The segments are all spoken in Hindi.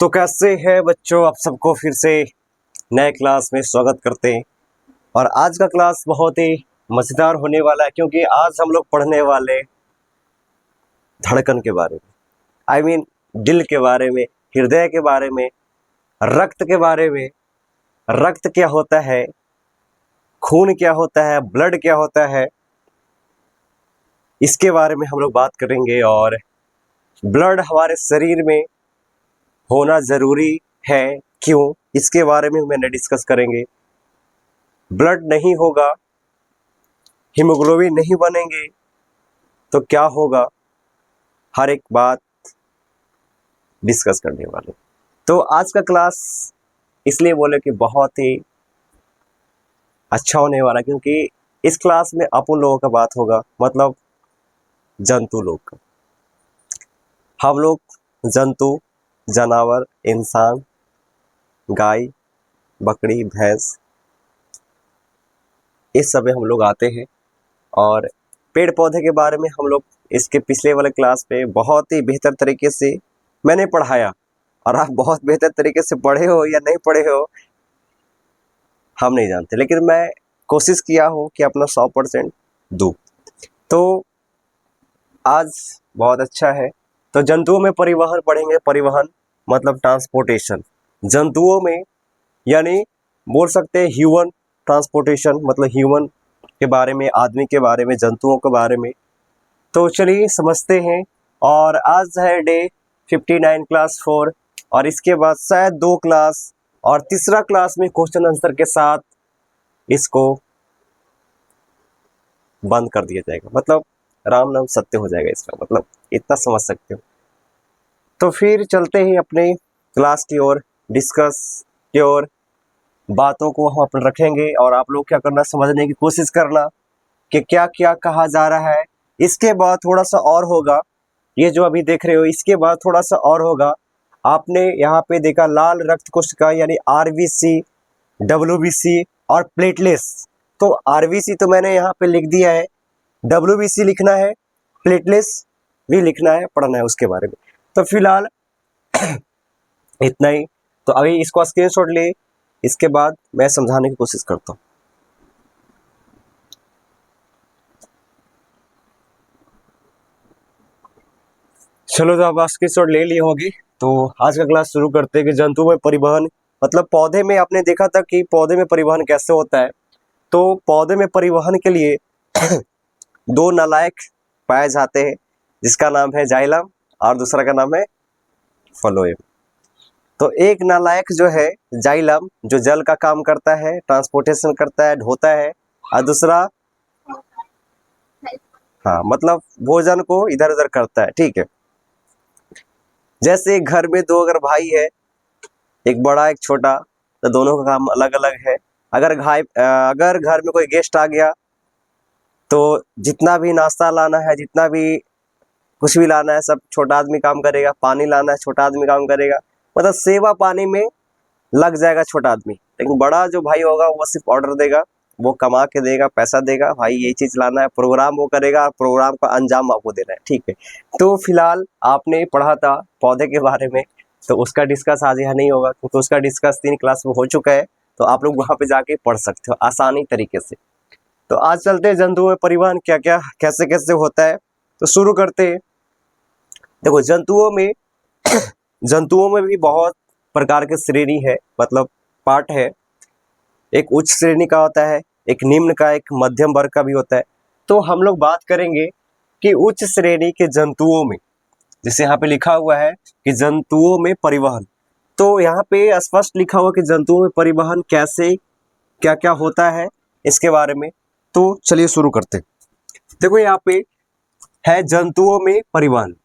तो कैसे हैं बच्चों, आप सबको फिर से नए क्लास में स्वागत करते हैं। और आज का क्लास बहुत ही मज़ेदार होने वाला है क्योंकि आज हम लोग पढ़ने वाले धड़कन के बारे में, आई मीन दिल के बारे में, हृदय के बारे में, रक्त के बारे में। रक्त क्या होता है, खून क्या होता है, ब्लड क्या होता है, इसके बारे में हम लोग बात करेंगे। और ब्लड हमारे शरीर में होना ज़रूरी है, क्यों, इसके बारे में मैंने डिस्कस करेंगे। ब्लड नहीं होगा, हीमोग्लोबिन नहीं बनेंगे तो क्या होगा, हर एक बात डिस्कस करने वाले। तो आज का क्लास इसलिए बोले कि बहुत ही अच्छा होने वाला, क्योंकि इस क्लास में अपन लोगों का बात होगा, मतलब जंतु लोग का। हम लोग जंतु, जानवर, इंसान, गाय, बकरी, भैंस, इस सब में हम लोग आते हैं। और पेड़ पौधे के बारे में हम लोग इसके पिछले वाले क्लास पे बहुत ही बेहतर तरीके से मैंने पढ़ाया, और आप बहुत बेहतर तरीके से पढ़े हो या नहीं पढ़े हो हम नहीं जानते, लेकिन मैं कोशिश किया हूँ कि अपना 100% दूँ। तो आज बहुत अच्छा है। तो जंतुओं में परिवहन पढ़ेंगे। परिवहन मतलब ट्रांसपोर्टेशन। जंतुओं में यानी बोल सकते हैं ह्यूमन ट्रांसपोर्टेशन, मतलब ह्यूमन के बारे में, आदमी के बारे में, जंतुओं के बारे में। तो चलिए समझते हैं। और आज है डे 59 क्लास 4, और इसके बाद शायद 2 क्लास और तीसरा क्लास में क्वेश्चन आंसर के साथ इसको बंद कर दिया जाएगा, मतलब राम नाम सत्य हो जाएगा इसका, मतलब इतना समझ सकते हो। तो फिर चलते हैं अपने क्लास की ओर, डिस्कस की ओर। बातों को हम अपन रखेंगे और आप लोग क्या करना, समझने की कोशिश करना कि क्या क्या कहा जा रहा है। इसके बाद थोड़ा सा और होगा, ये जो अभी देख रहे हो इसके बाद थोड़ा सा और होगा। आपने यहाँ पे देखा लाल रक्त कोशिका यानी आरबीसी, डब्ल्यूबीसी और प्लेटलेट्स। तो आरबीसी तो मैंने यहाँ पे लिख दिया है, डब्ल्यूबीसी लिखना है, प्लेटलेट्स भी लिखना है, पढ़ना है उसके बारे में। तो फिलहाल इतना ही। तो अभी इसको स्क्रीनशॉट ले, इसके बाद मैं समझाने की कोशिश करता हूँ। चलो, तो अब स्क्रीनशॉट ले ली होगी। तो आज का क्लास शुरू करते हैं कि जंतु में परिवहन, मतलब पौधे में आपने देखा था कि पौधे में परिवहन कैसे होता है। तो पौधे में परिवहन के लिए 2 नालायक पाए जाते हैं, जिसका नाम है जाइलम और दूसरा का नाम है फ्लोएम। तो एक नालायक जो है जाइलम, जो जल का काम करता है, ट्रांसपोर्टेशन करता है, ढोता है, और दूसरा हाँ मतलब भोजन को इधर उधर करता है, ठीक है। जैसे घर में 2 अगर भाई है, एक बड़ा एक छोटा, तो दोनों का काम अलग अलग है। अगर घर में कोई गेस्ट आ गया तो जितना भी नाश्ता लाना है, जितना भी कुछ भी लाना है, सब छोटा आदमी काम करेगा। पानी लाना है, छोटा आदमी काम करेगा, मतलब सेवा पानी में लग जाएगा छोटा आदमी। लेकिन बड़ा जो भाई होगा वो सिर्फ ऑर्डर देगा, वो कमा के देगा, पैसा देगा, भाई ये चीज़ लाना है, प्रोग्राम वो करेगा, प्रोग्राम का अंजाम आपको देना है, ठीक है। तो फिलहाल आपने पढ़ा था पौधे के बारे में, तो उसका डिस्कस आज यहाँ नहीं होगा, क्योंकि उसका डिस्कस 3 क्लास में हो चुका है। तो आप लोग वहाँ पे जाके पढ़ सकते हो आसानी तरीके से। तो आज चलते हैं जंतुओं में परिवहन क्या क्या कैसे कैसे होता है। तो शुरू करते हैं। देखो, जंतुओं में भी बहुत प्रकार के श्रेणी है, मतलब पार्ट है। एक उच्च श्रेणी का होता है, एक निम्न का, एक मध्यम वर्ग का भी होता है। तो हम लोग बात करेंगे कि उच्च श्रेणी के जंतुओं में, जैसे यहाँ पे लिखा हुआ है कि जंतुओं में परिवहन, तो यहाँ पे स्पष्ट लिखा हुआ कि जंतुओं में परिवहन कैसे क्या क्या होता है इसके बारे में। तो चलिए शुरू करते हैं। देखो, यहाँ पे है जंतुओं में परिवहन।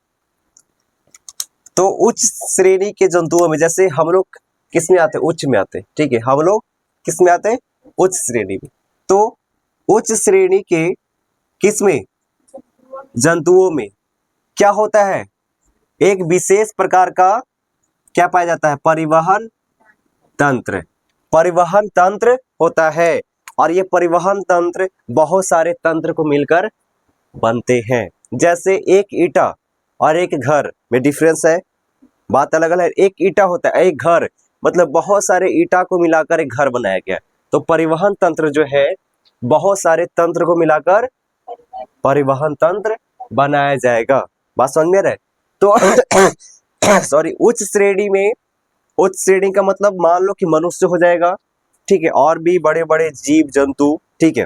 तो उच्च श्रेणी के जंतुओं में, जैसे हम लोग किस में आते हैं, उच्च में आते हैं, ठीक है। हम लोग किस में आते हैं, उच्च श्रेणी में। तो उच्च श्रेणी के किस में, जंतुओं में क्या होता है, एक विशेष प्रकार का क्या पाया जाता है, परिवहन तंत्र। परिवहन तंत्र होता है, और ये परिवहन तंत्र बहुत सारे तंत्र को मिलकर बनते हैं। जैसे एक ईंटा और एक घर में डिफरेंस है, बात अलग अलग है। एक ईटा होता है, एक घर, मतलब बहुत सारे ईटा को मिलाकर एक घर बनाया गया। तो परिवहन तंत्र जो है बहुत सारे तंत्र को मिलाकर परिवहन तंत्र बनाया जाएगा। बात समझ में आ रहा है? तो सॉरी, उच्च श्रेणी का मतलब मान लो कि मनुष्य हो जाएगा, ठीक है, और भी बड़े बड़े जीव जंतु, ठीक है।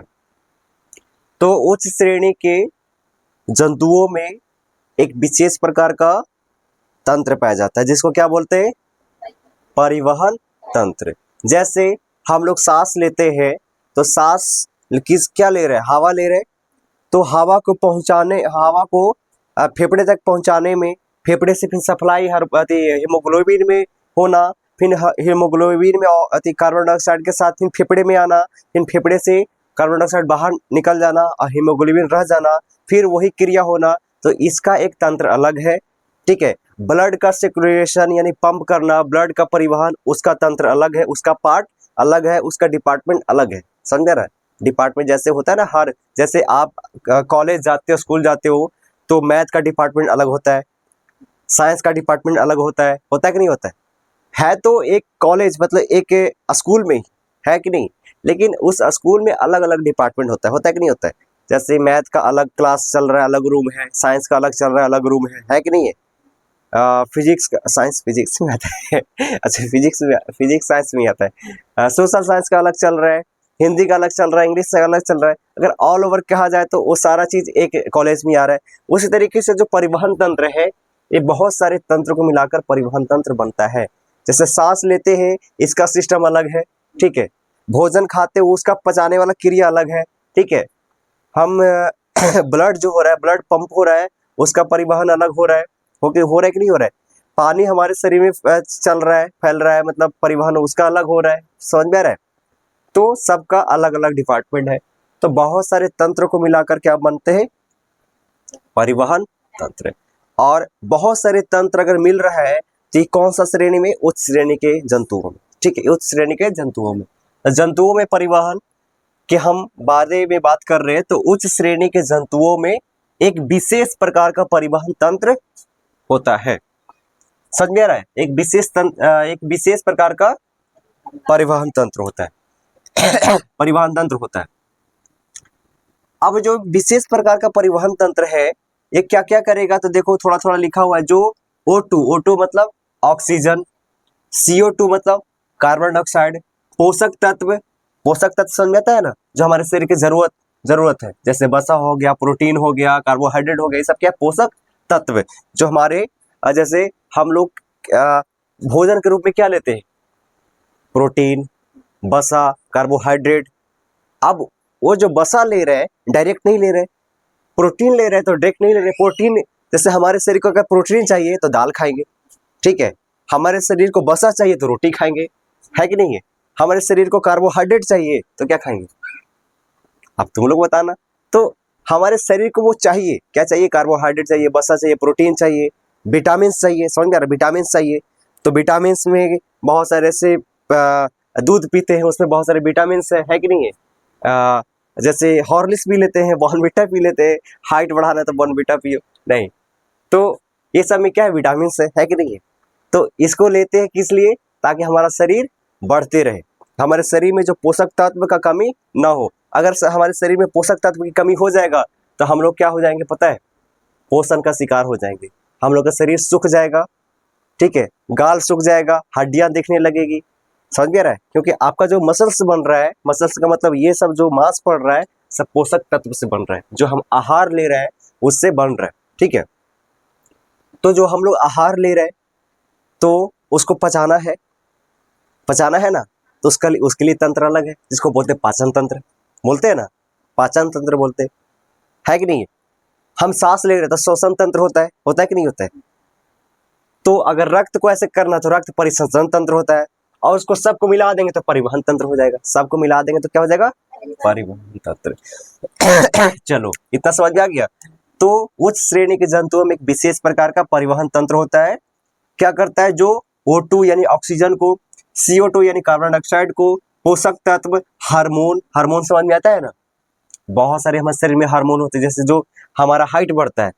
तो उच्च श्रेणी के जंतुओं में एक विशेष प्रकार का तंत्र पाया जाता है जिसको क्या बोलते हैं? परिवहन तंत्र। जैसे हम लोग सांस लेते हैं तो सांस क्या ले रहे हैं? हवा ले रहे हैं। तो हवा को फेफड़े तक पहुंचाने में, फेफड़े से फिर सप्लाई हीमोग्लोबिन में होना, फिर हीमोग्लोबिन में कार्बन डाइऑक्साइड के साथ फिर फेफड़े में आना, फिर फेफड़े से कार्बन डाइऑक्साइड बाहर निकल जाना और हीमोग्लोबिन रह जाना, फिर वही क्रिया होना। तो इसका एक तंत्र अलग है, ठीक है। ब्लड का सर्कुलेशन यानी पंप करना, ब्लड का परिवहन, उसका तंत्र अलग है, उसका पार्ट अलग है, उसका डिपार्टमेंट अलग है। समझ रहा है? डिपार्टमेंट जैसे होता है ना, जैसे आप कॉलेज जाते हो, स्कूल जाते हो, तो मैथ का डिपार्टमेंट अलग होता है, साइंस का डिपार्टमेंट अलग होता है कि नहीं होता है तो एक कॉलेज मतलब एक स्कूल में ही है कि नहीं, लेकिन उस स्कूल में अलग अलग डिपार्टमेंट होता है कि नहीं होता है? जैसे मैथ का अलग क्लास चल रहा है, अलग रूम है, साइंस का अलग चल रहा है, अलग रूम है कि नहीं है? फिजिक्स का, साइंस फिजिक्स में आता है अच्छा, फिजिक्स साइंस में आता है। सोशल साइंस का अलग चल रहा है, हिंदी का अलग चल रहा है, इंग्लिश का अलग चल रहा है। अगर ऑल ओवर कहा जाए तो वो सारा चीज़ एक कॉलेज में आ रहा है। उसी तरीके से जो परिवहन तंत्र है, ये बहुत सारे तंत्र को मिलाकर परिवहन तंत्र बनता है। जैसे सांस लेते हैं, इसका सिस्टम अलग है, ठीक है। भोजन खाते हो, उसका पचाने वाला क्रिया अलग है, ठीक है। हम ब्लड जो हो रहा है, ब्लड पंप हो रहा है, उसका परिवहन अलग हो रहा है, हो रहा है कि नहीं हो रहा है? पानी हमारे शरीर में चल रहा है, फैल रहा है, मतलब परिवहन उसका अलग हो रहा है। समझ में आ रहा है? तो सबका अलग अलग डिपार्टमेंट है। तो बहुत सारे तंत्र को मिलाकर क्या बनते हैं? परिवहन तंत्र। और बहुत सारे तंत्र अगर मिल रहा है तो ये कौन सा श्रेणी में? उच्च श्रेणी के जंतुओं में, ठीक है, उच्च श्रेणी के जंतुओं में। जंतुओं में परिवहन कि हम बारे में बात कर रहे हैं, तो उच्च श्रेणी के जंतुओं में एक विशेष प्रकार का परिवहन तंत्र होता है। समझ में आ रहा है? एक विशेष प्रकार का परिवहन तंत्र होता है परिवहन तंत्र होता है। अब जो विशेष प्रकार का परिवहन तंत्र है, ये क्या क्या करेगा? तो देखो थोड़ा थोड़ा लिखा हुआ है। जो O2 मतलब ऑक्सीजन, CO2 मतलब कार्बन डाइऑक्साइड, पोषक तत्व समझ में आता है ना, जो हमारे शरीर की जरूरत है, जैसे वसा हो गया, प्रोटीन हो गया, कार्बोहाइड्रेट हो गया, ये सब क्या? पोषक तत्व जो हमारे जैसे हम लोग भोजन के रूप में क्या लेते हैं? प्रोटीन, वसा, कार्बोहाइड्रेट। अब वो जो वसा ले रहे हैं डायरेक्ट नहीं ले रहे, प्रोटीन ले रहे हैं तो डायरेक्ट नहीं ले रहे। प्रोटीन जैसे हमारे शरीर को अगर प्रोटीन चाहिए तो दाल खाएंगे, ठीक है। हमारे शरीर को वसा चाहिए तो रोटी खाएंगे, है कि नहीं है? हमारे शरीर को कार्बोहाइड्रेट चाहिए तो क्या खाएंगे? अब तुम लोग बताना। तो हमारे शरीर को वो चाहिए, क्या चाहिए? कार्बोहाइड्रेट चाहिए, वसा चाहिए, प्रोटीन चाहिए, विटामिन चाहिए। समझ में आ रहा है? विटामिन चाहिए। तो विटामिन में बहुत सारे ऐसे दूध पीते हैं, उसमें बहुत सारे विटामिन है कि नहीं है? जैसे हॉर्लिक्स पी लेते हैं, बॉर्नविटा पी लेते हैं, हाइट बढ़ाना है तो बॉर्नविटा पियो, नहीं। तो ये सब में क्या है? विटामिन है कि नहीं है? तो इसको लेते हैं किस लिए? ताकि हमारा शरीर बढ़ते रहे, हमारे शरीर में जो पोषक तत्व का कमी ना हो। अगर हमारे शरीर में पोषक तत्व की कमी हो जाएगा तो हम लोग क्या हो जाएंगे पता है? पोषण का शिकार हो जाएंगे, हम लोग का शरीर सूख जाएगा, ठीक है, गाल सूख जाएगा, हड्डियां दिखने लगेगी। समझ में आ रहा है? क्योंकि आपका जो मसल्स बन रहा है, मसल्स का मतलब ये सब जो मांस पड़ रहा है सब पोषक तत्व से बन रहा है, जो हम आहार ले रहे हैं उससे बन रहा है, ठीक है। तो जो हम लोग आहार ले रहे हैं तो उसको पचाना है ना, तो उसके लिए तंत्र अलग है, जिसको बोलते हैं पाचन तंत्र, बोलते हैं ना, पाचन तंत्र बोलते हैं, है कि नहीं? हम सांस ले रहे हैं तो श्वसन तंत्र होता है कि नहीं होता है? तो अगर रक्त को ऐसे करना तो रक्त परिसंचरण तंत्र होता है, और उसको सबको मिला देंगे तो परिवहन तंत्र हो जाएगा। सबको मिला देंगे तो क्या हो जाएगा? परिवहन तंत्र चलो इतना समझ में आ गया। तो उच्च श्रेणी के जंतुओं में एक विशेष प्रकार का परिवहन तंत्र होता है। क्या करता है? जो O2 यानी ऑक्सीजन को, CO2 यानी कार्बन डाइऑक्साइड को, पोषक तत्व, हार्मोन समझ में आता है ना? बहुत सारे हमारे शरीर में हार्मोन होते हैं, जैसे जो हमारा हाइट बढ़ता है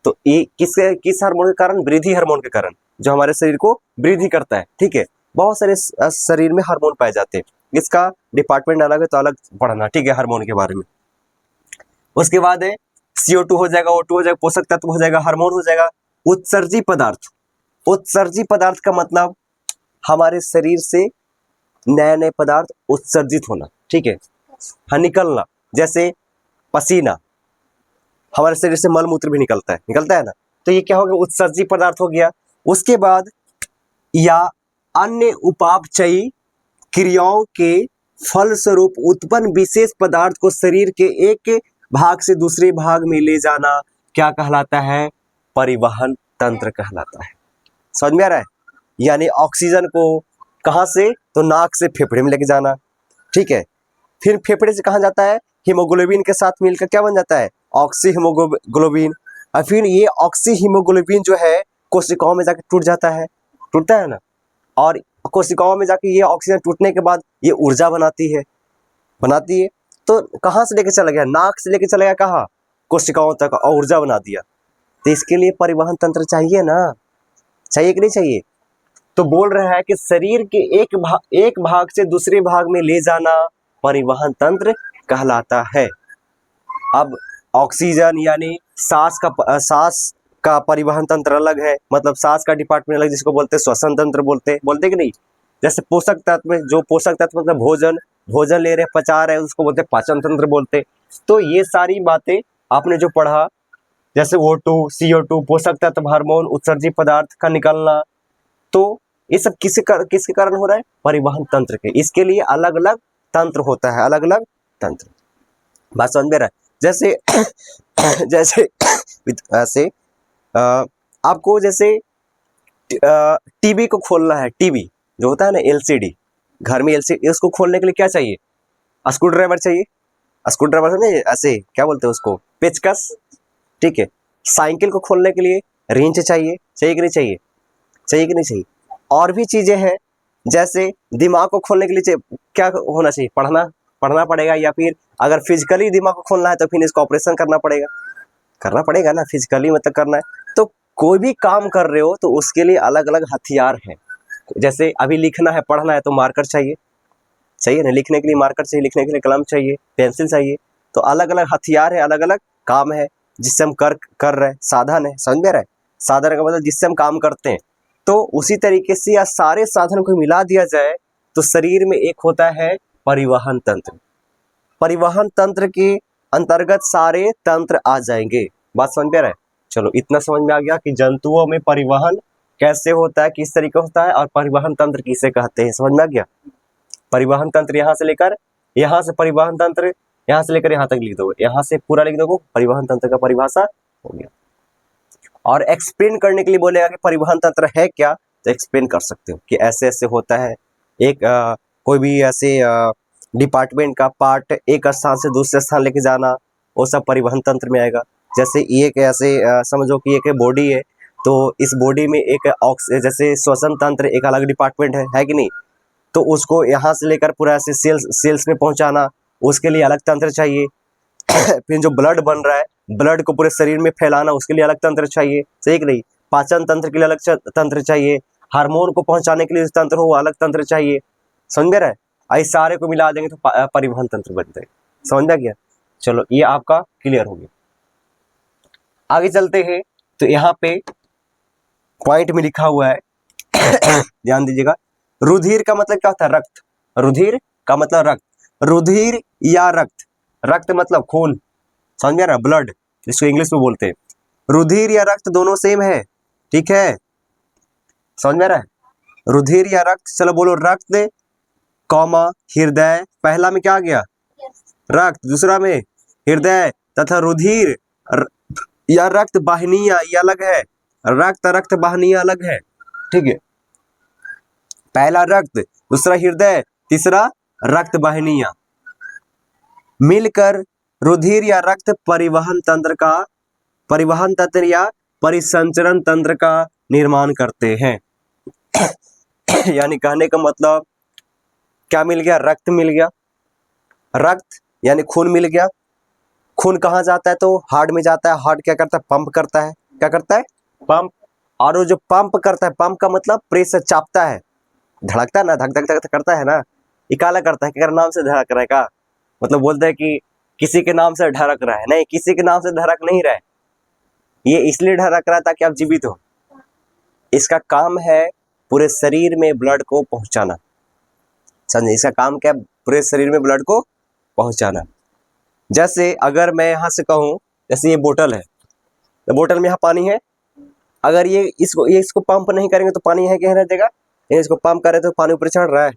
तो ये किस हार्मोन के कारण? वृद्धि हार्मोन के कारण। जो हमारे शरीर को वृद्धि करता है, ठीक है। बहुत सारे शरीर में हार्मोन पाए जाते हैं, इसका डिपार्टमेंट अलग है तो अलग पढ़ना, ठीक है, हार्मोन के बारे में। उसके बाद है CO2 हो जाएगा, O2 हो जाएगा, पोषक तत्व हो जाएगा, हार्मोन हो जाएगा। उत्सर्जी पदार्थ, उत्सर्जी पदार्थ का मतलब हमारे शरीर से नए नए पदार्थ उत्सर्जित होना, ठीक है, हाँ, निकलना। जैसे पसीना, हमारे शरीर से मल मूत्र भी निकलता है ना, तो ये क्या हो गया, उत्सर्जी पदार्थ हो गया। उसके बाद या अन्य उपापचयी क्रियाओं के फलस्वरूप उत्पन्न विशेष पदार्थ को शरीर के एक भाग से दूसरे भाग में ले जाना क्या कहलाता है, परिवहन तंत्र कहलाता है। समझ में आ रहा है? यानी ऑक्सीजन को कहाँ से, तो नाक से फेफड़े में लेके जाना, ठीक है। फिर फेफड़े से कहाँ जाता है, हीमोग्लोबिन के साथ मिलकर क्या बन जाता है, ऑक्सी हीमोग्लोबिन। और फिर ये ऑक्सी हीमोग्लोबिन जो है कोशिकाओं में जाकर टूट जाता है, टूटता है ना, और कोशिकाओं में जाके ये ऑक्सीजन टूटने के बाद ये ऊर्जा बनाती है। तो कहाँ से लेके चला गया, नाक से लेके चला गया कहाँ, कोशिकाओं तक, और ऊर्जा बना दिया। तो इसके लिए परिवहन तंत्र चाहिए ना, चाहिए कि नहीं चाहिए? तो बोल रहा है कि शरीर के एक भाग से दूसरे भाग में ले जाना परिवहन तंत्र कहलाता है। अब ऑक्सीजन यानी सांस का परिवहन तंत्र अलग है, मतलब सांस का डिपार्टमेंट अलग, जिसको बोलते हैं श्वसन तंत्र, बोलते कि नहीं। जैसे पोषक तत्व, जो पोषक तत्व मतलब भोजन ले रहे, पचा रहे, उसको बोलते हैं पाचन तंत्र बोलते। तो ये सारी बातें आपने जो पढ़ा, जैसे O2, CO2, पोषक तत्व, हार्मोन, उत्सर्जी पदार्थ का निकलना, तो ये सब किसके कारण हो रहा है, परिवहन तंत्र के। इसके लिए अलग अलग तंत्र होता है, अलग अलग तंत्र। बात समझ में रहा है? जैसे ऐसे आपको जैसे टीवी को खोलना है, टीवी जो होता है ना, LCD, घर में LCD, उसको खोलने के लिए क्या चाहिए, स्क्रू ड्राइवर चाहिए। स्क्रू ड्राइवर नहीं, ऐसे क्या बोलते हैं उसको, पेचकस, ठीक है। साइकिल को खोलने के लिए रेंच चाहिए कि नहीं चाहिए, चाहिए कि नहीं चाहिए। और भी चीजें हैं, जैसे दिमाग को खोलने के लिए क्या होना चाहिए, पढ़ना पड़ेगा, या फिर अगर फिजिकली दिमाग को खोलना है तो फिर इसका ऑपरेशन करना पड़ेगा ना, फिजिकली मतलब करना है। तो कोई भी काम कर रहे हो तो उसके लिए अलग अलग हथियार हैं। जैसे अभी लिखना है, पढ़ना है, तो मार्कर चाहिए ना, लिखने के लिए मार्कर चाहिए, लिखने के लिए कलम चाहिए, पेंसिल चाहिए। तो अलग अलग हथियार है, अलग अलग काम है जिससे हम कर रहे हैं, साधन है। समझ में रहे, साधन का मतलब जिससे हम काम करते हैं। तो उसी तरीके से या सारे साधन को मिला दिया जाए तो शरीर में एक होता है परिवहन तंत्र। परिवहन तंत्र के अंतर्गत सारे तंत्र आ जाएंगे। बात समझ में रहे? चलो, इतना समझ में आ गया कि जंतुओं में परिवहन कैसे होता है, किस तरीके होता है, और परिवहन तंत्र किसे कहते हैं। समझ में आ गया? परिवहन तंत्र यहाँ से लेकर यहाँ से, परिवहन तंत्र यहाँ से लेकर यहाँ तक लिख दो, यहाँ से पूरा लिख दो, परिवहन तंत्र का परिभाषा हो गया। और एक्सप्लेन करने के लिए बोलेगा कि परिवहन तंत्र है क्या, तो एक्सप्लेन कर सकते हो कि ऐसे ऐसे होता है। एक कोई भी ऐसे डिपार्टमेंट का पार्ट एक स्थान से दूसरे स्थान लेके जाना, वो सब परिवहन तंत्र में आएगा। जैसे एक ऐसे समझो कि एक बॉडी है, तो इस बॉडी में एक जैसे श्वसन तंत्र एक अलग डिपार्टमेंट है कि नहीं। तो उसको यहाँ से लेकर पूरा ऐसे सेल्स में पहुँचाना, उसके लिए अलग तंत्र चाहिए। फिर जो ब्लड बन रहा है, ब्लड को पूरे शरीर में फैलाना, उसके लिए अलग तंत्र चाहिए, सही कि नहीं। पाचन तंत्र के लिए अलग तंत्र चाहिए, हार्मोन को पहुंचाने के लिए तंत्र हो, अलग तंत्र चाहिए। समझ में रहे? इस सारे को मिला देंगे तो परिवहन तंत्र बन जाएगा। समझ में गया? चलो, ये आपका क्लियर हो गया। आगे चलते हैं, तो यहाँ पे पॉइंट में लिखा हुआ है, ध्यान दीजिएगा। रुधिर का मतलब क्या होता है, रक्त। रुधिर का मतलब रक्त, रुधिर या रक्त मतलब खून। समझ में आ रहा है? ब्लड, इसको इंग्लिश में बोलते हैं। रुधिर या रक्त दोनों सेम है, ठीक है। समझ में आ रहा है? रुधिर या रक्त, चलो बोलो, रक्त कौमा हृदय। पहला में क्या आ गया, रक्त, दूसरा में हृदय, तथा रुधिर या रक्त वाहिनियां, ये अलग है। रक्त वाहिनियां अलग है, ठीक है। पहला रक्त, दूसरा हृदय, तीसरा रक्त वाहिनियां मिलकर रुधिर या रक्त परिवहन तंत्र या परिसंचरण तंत्र का निर्माण करते हैं। यानी कहने का मतलब क्या मिल गया, रक्त मिल गया। रक्त यानी खून मिल गया। खून कहाँ जाता है, तो हार्ट में जाता है। हार्ट क्या करता है, पंप करता है। क्या करता है, पंप। और वो जो पंप करता है, पंप का मतलब प्रेशर, चापता है, धड़कता है ना, धक धक धक करता है ना, ये काला करता है, क्या नाम से धड़क रहा है का, मतलब बोलते हैं कि किसी के नाम से ढरक रहा है, नहीं, किसी के नाम से धड़क नहीं रहा है, ये इसलिए ढरक रहा है ताकि आप जीवित हो। इसका काम है पूरे शरीर में ब्लड को पहुंचाना, समझे, इसका काम क्या है, पूरे शरीर में ब्लड को पहुंचाना। जैसे अगर मैं यहाँ से कहूँ, जैसे ये बोतल है, तो बोतल में यहाँ पानी है, अगर ये इसको पंप नहीं करेंगे तो पानी है कहीं रह जाएगा, इसको पंप करें तो पानी ऊपर चढ़ रहा है,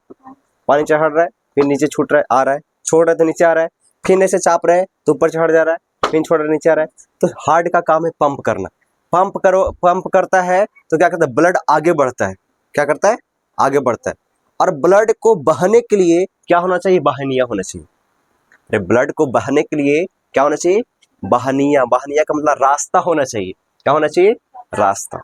पानी चढ़ रहा है, फिर नीचे छूट रहा है, आ रहा है, छोड़ रहा है तो नीचे आ रहा है, फिर ऐसे चाप रहे हैं तो ऊपर चढ़ जा रहा है, फिर छोड़ रहा है नीचे आ रहा है। तो हार्ट का काम है पंप करना, पंप करता है तो क्या करता है, ब्लड आगे बढ़ता है, क्या करता है, आगे बढ़ता है। और ब्लड को बहने के लिए क्या होना चाहिए, वाहिनियां होना चाहिए। अरे ब्लड को बहने के लिए क्या होना चाहिए, वाहिनियां, वाहिनियां का मतलब रास्ता होना चाहिए, क्या होना चाहिए, रास्ता।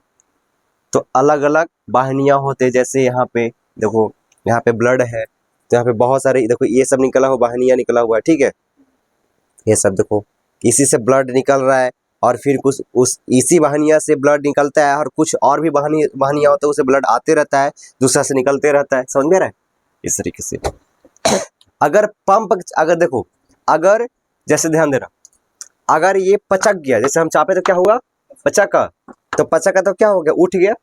तो अलग अलग वाहिनियां होते हैं, जैसे यहाँ पे देखो, यहाँ पे ब्लड है तो यहाँ पे बहुत सारे देखो ये सब निकला हुआ, वाहिनियां निकला हुआ है, ठीक है, ये सब देखो, इसी से ब्लड निकल रहा है, और फिर कुछ उस इसी वाहिनियां से ब्लड निकलता है, और कुछ और भी वाहिनियां होते हैं, उससे ब्लड आते रहता है, दूसरा से निकलते रहता है, समझ में रहा है, इस तरीके से। अगर पंप, अगर देखो, अगर जैसे ध्यान देना, अगर ये पचक गया, जैसे हम चापे तो क्या होगा, पचका, तो पचका तो क्या हो गया, उठ गया,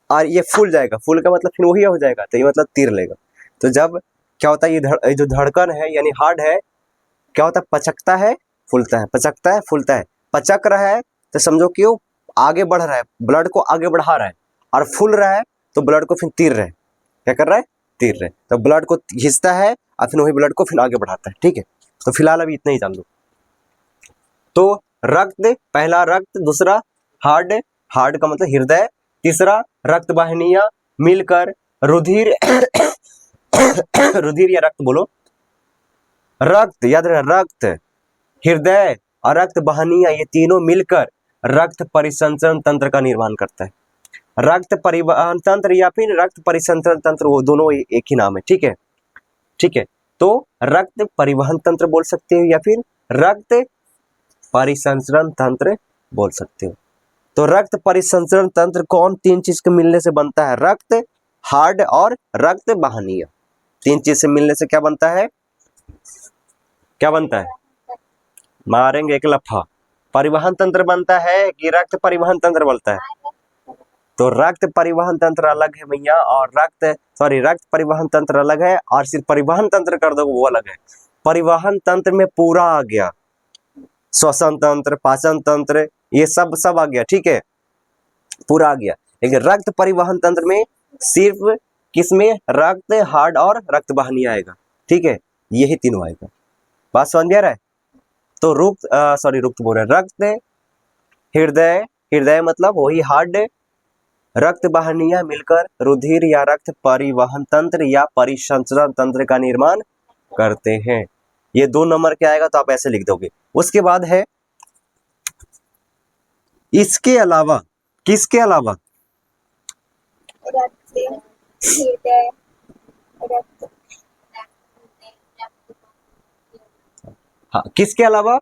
और ये फूल जाएगा, फूल का मतलब फिर वही हो जाएगा, तो ये मतलब तीर लेगा। तो जब क्या होता है, ये जो धड़कन है यानी हार्ट है, क्या होता है, पचकता है, फूलता है, पचकता है, फूलता है। पचक रहा है तो समझो कि वो आगे बढ़ रहा है, ब्लड को आगे बढ़ा रहा है, और फूल रहा है तो ब्लड को फिर तीर रहा है, क्या कर रहा है, तीर रहा है, तो ब्लड को खींचता है और फिर वही ब्लड को फिर आगे बढ़ाता है, ठीक है। तो फिलहाल अभी इतना ही जान लो। तो रक्त, पहला रक्त, दूसरा हार्ट, हार्ट का मतलब हृदय, तीसरा रक्त वाहिनियां मिलकर रुधिर रुधिर या रक्त बोलो, रक्त, याद रखना, रक्त, हृदय और रक्त वाहिनियां, ये तीनों मिलकर रक्त परिसंचरण तंत्र का निर्माण करता है। रक्त परिवहन तंत्र या फिर रक्त परिसंचरण तंत्र, वो दोनों एक ही नाम है, ठीक है, ठीक है। तो रक्त परिवहन तंत्र बोल सकते हो या फिर रक्त परिसंचरण तंत्र बोल सकते हो। तो रक्त परिसंचरण तंत्र कौन तीन चीज के मिलने से बनता है, रक्त, हार्ट और रक्त वाहिनियां, तीन चीज से मिलने से क्या बनता है, क्या बनता है, मारेंगे एक लफा, परिवहन तंत्र बनता है कि रक्त परिवहन तंत्र बनता है, तो रक्त परिवहन तंत्र अलग है भैया, और रक्त परिवहन तंत्र अलग है, और सिर्फ परिवहन तंत्र कर दो वो अलग है। परिवहन तंत्र में पूरा आ गया, श्वसन तंत्र, पाचन तंत्र, ये सब आ गया, ठीक है, पूरा आ गया। लेकिन रक्त परिवहन तंत्र में सिर्फ किसमें, रक्त, हार्ट और रक्त वाहिनियां आएगा, ठीक है, यही तीनों आएगा। बात समझ में आ रहा है। तो रुक्त बोल रहे हैं, रक्त, हृदय, हृदय मतलब वही हार्ट, रक्त वाहिनियां मिलकर रुधिर या रक्त परिवहन तंत्र या परिसंचरण तंत्र का निर्माण करते हैं। ये 2 नंबर क्या आएगा, तो आप ऐसे लिख दोगे। उसके बाद है इसके अलावा, किसके अलावा, हाँ, किसके अलावा,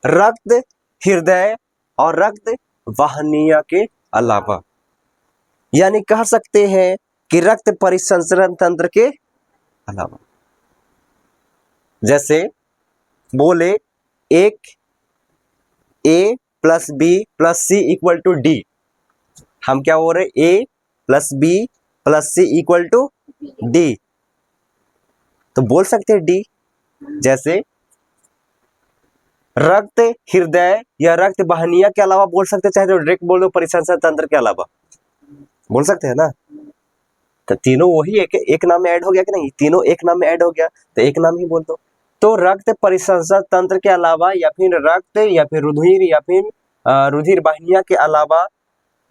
रक्त, हृदय और रक्त वाहिनियां के अलावा, यानी कह सकते हैं कि रक्त परिसंचरण तंत्र के अलावा। जैसे बोले एक A plus B plus C equal to D, हम क्या बोल रहे, A plus B plus C equal to D, तो बोल सकते हैं डी। जैसे रक्त, हृदय या रक्त वाहिनियां के अलावा बोल सकते हैं, चाहे तो डायरेक्ट बोल दो परिसंचरण तंत्र के अलावा, बोल सकते हैं ना। तो तीनों वही एक नाम में ऐड हो गया कि नहीं, तीनों एक नाम में ऐड हो गया, तो एक नाम ही बोल दो। तो रक्त परिसंचरण तंत्र के अलावा, या फिर रक्त या फिर रुधिर या फिर रुधिर वाहिनियां के अलावा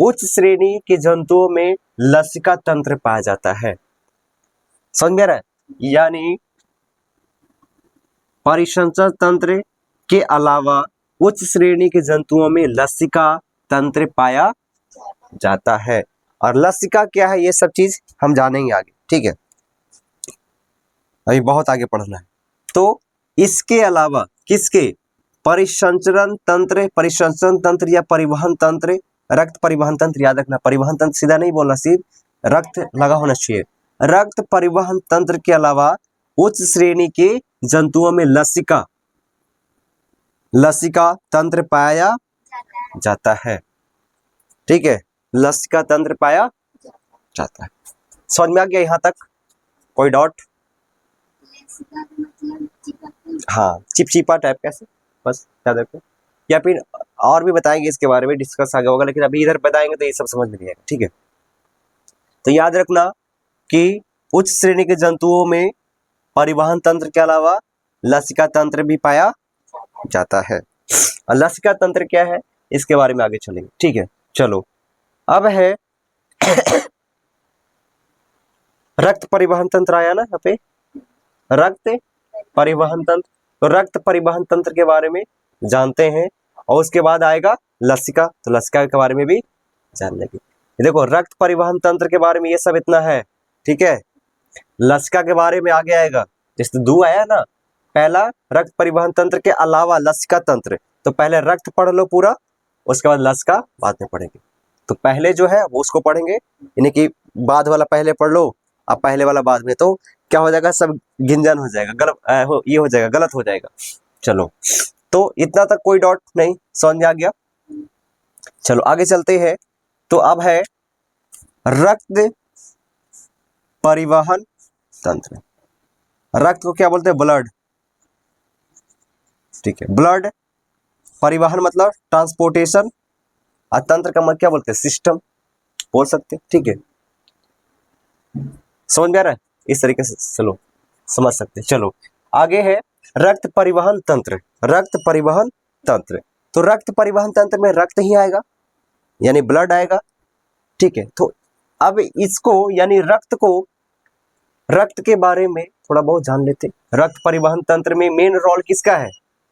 उच्च श्रेणी के जंतुओं में लसिका तंत्र पाया जाता है, समझ में आ रहा है। यानी परिसंचरण तंत्र के अलावा उच्च श्रेणी के जंतुओं में लसिका तंत्र पाया जाता है। और लसिका क्या है, ये सब चीज हम जानेंगे आगे, ठीक है, अभी बहुत आगे पढ़ना है। तो इसके अलावा किसके, परिसंचरण तंत्र या परिवहन तंत्र रक्त परिवहन तंत्र याद रखना, परिवहन तंत्र सीधा नहीं बोलना, सिर्फ रक्त लगा होना चाहिए। रक्त परिवहन तंत्र के अलावा उच्च श्रेणी के जंतुओं में लसिका तंत्र पाया जाता है। ठीक है, लसिका तंत्र पाया जाता है। समझ में आ गया यहाँ तक? कोई डाउट? हाँ, चिपचिपा टाइप कैसे, बस याद रखो, या फिर और भी बताएंगे इसके बारे में, डिस्कस आगे होगा, लेकिन अभी इधर बताएंगे तो ये सब समझ में नहीं आएगा। ठीक है, तो याद रखना कि उच्च श्रेणी के जंतुओं में परिवहन तंत्र के अलावा लसिका तंत्र भी पाया जाता है। और लसिका तंत्र क्या है इसके बारे में आगे चलेंगे। ठीक है, चलो अब है रक्त परिवहन तंत्र आया ना यहाँ पे, रक्त परिवहन तंत्र। तो रक्त परिवहन तंत्र के बारे में जानते हैं और उसके बाद आएगा लसिका, तो लसिका के बारे में भी जान लेंगे। देखो रक्त परिवहन तंत्र के बारे में ये सब इतना है। ठीक है, लसिका के बारे में आगे आएगा, जैसे दो आया ना, पहला रक्त परिवहन तंत्र के अलावा लसिका तंत्र, तो पहले रक्त पढ़ लो पूरा, उसके बाद लसिका बाद में पढ़ेंगे। तो पहले जो है वो उसको पढ़ेंगे, यानी कि बाद वाला पहले पढ़ लो, अब पहले वाला बाद में, तो क्या हो जाएगा, सब गिंजन हो जाएगा, ये हो जाएगा, गलत हो जाएगा। चलो, तो इतना तक कोई डाउट नहीं, समझ में आ गया? चलो आगे चलते हैं। तो अब है रक्त परिवहन तंत्र। रक्त को क्या बोलते हैं? ब्लड। ठीक है, ब्लड परिवहन मतलब ट्रांसपोर्टेशन, और तंत्र का मतलब क्या बोलते हैं? सिस्टम बोल सकते हैं। ठीक है, समझ में आ रहा है? इस तरीके से चलो समझ सकते हैं। चलो आगे है रक्त परिवहन तंत्र। रक्त परिवहन तंत्र, तो रक्त परिवहन तंत्र में रक्त ही आएगा, यानी ब्लड आएगा। ठीक है, तो अब इसको यानी रक्त के बारे में थोड़ा बहुत जान लेते हैं। रक्त परिवहन तंत्र में मेन रोल किसका है?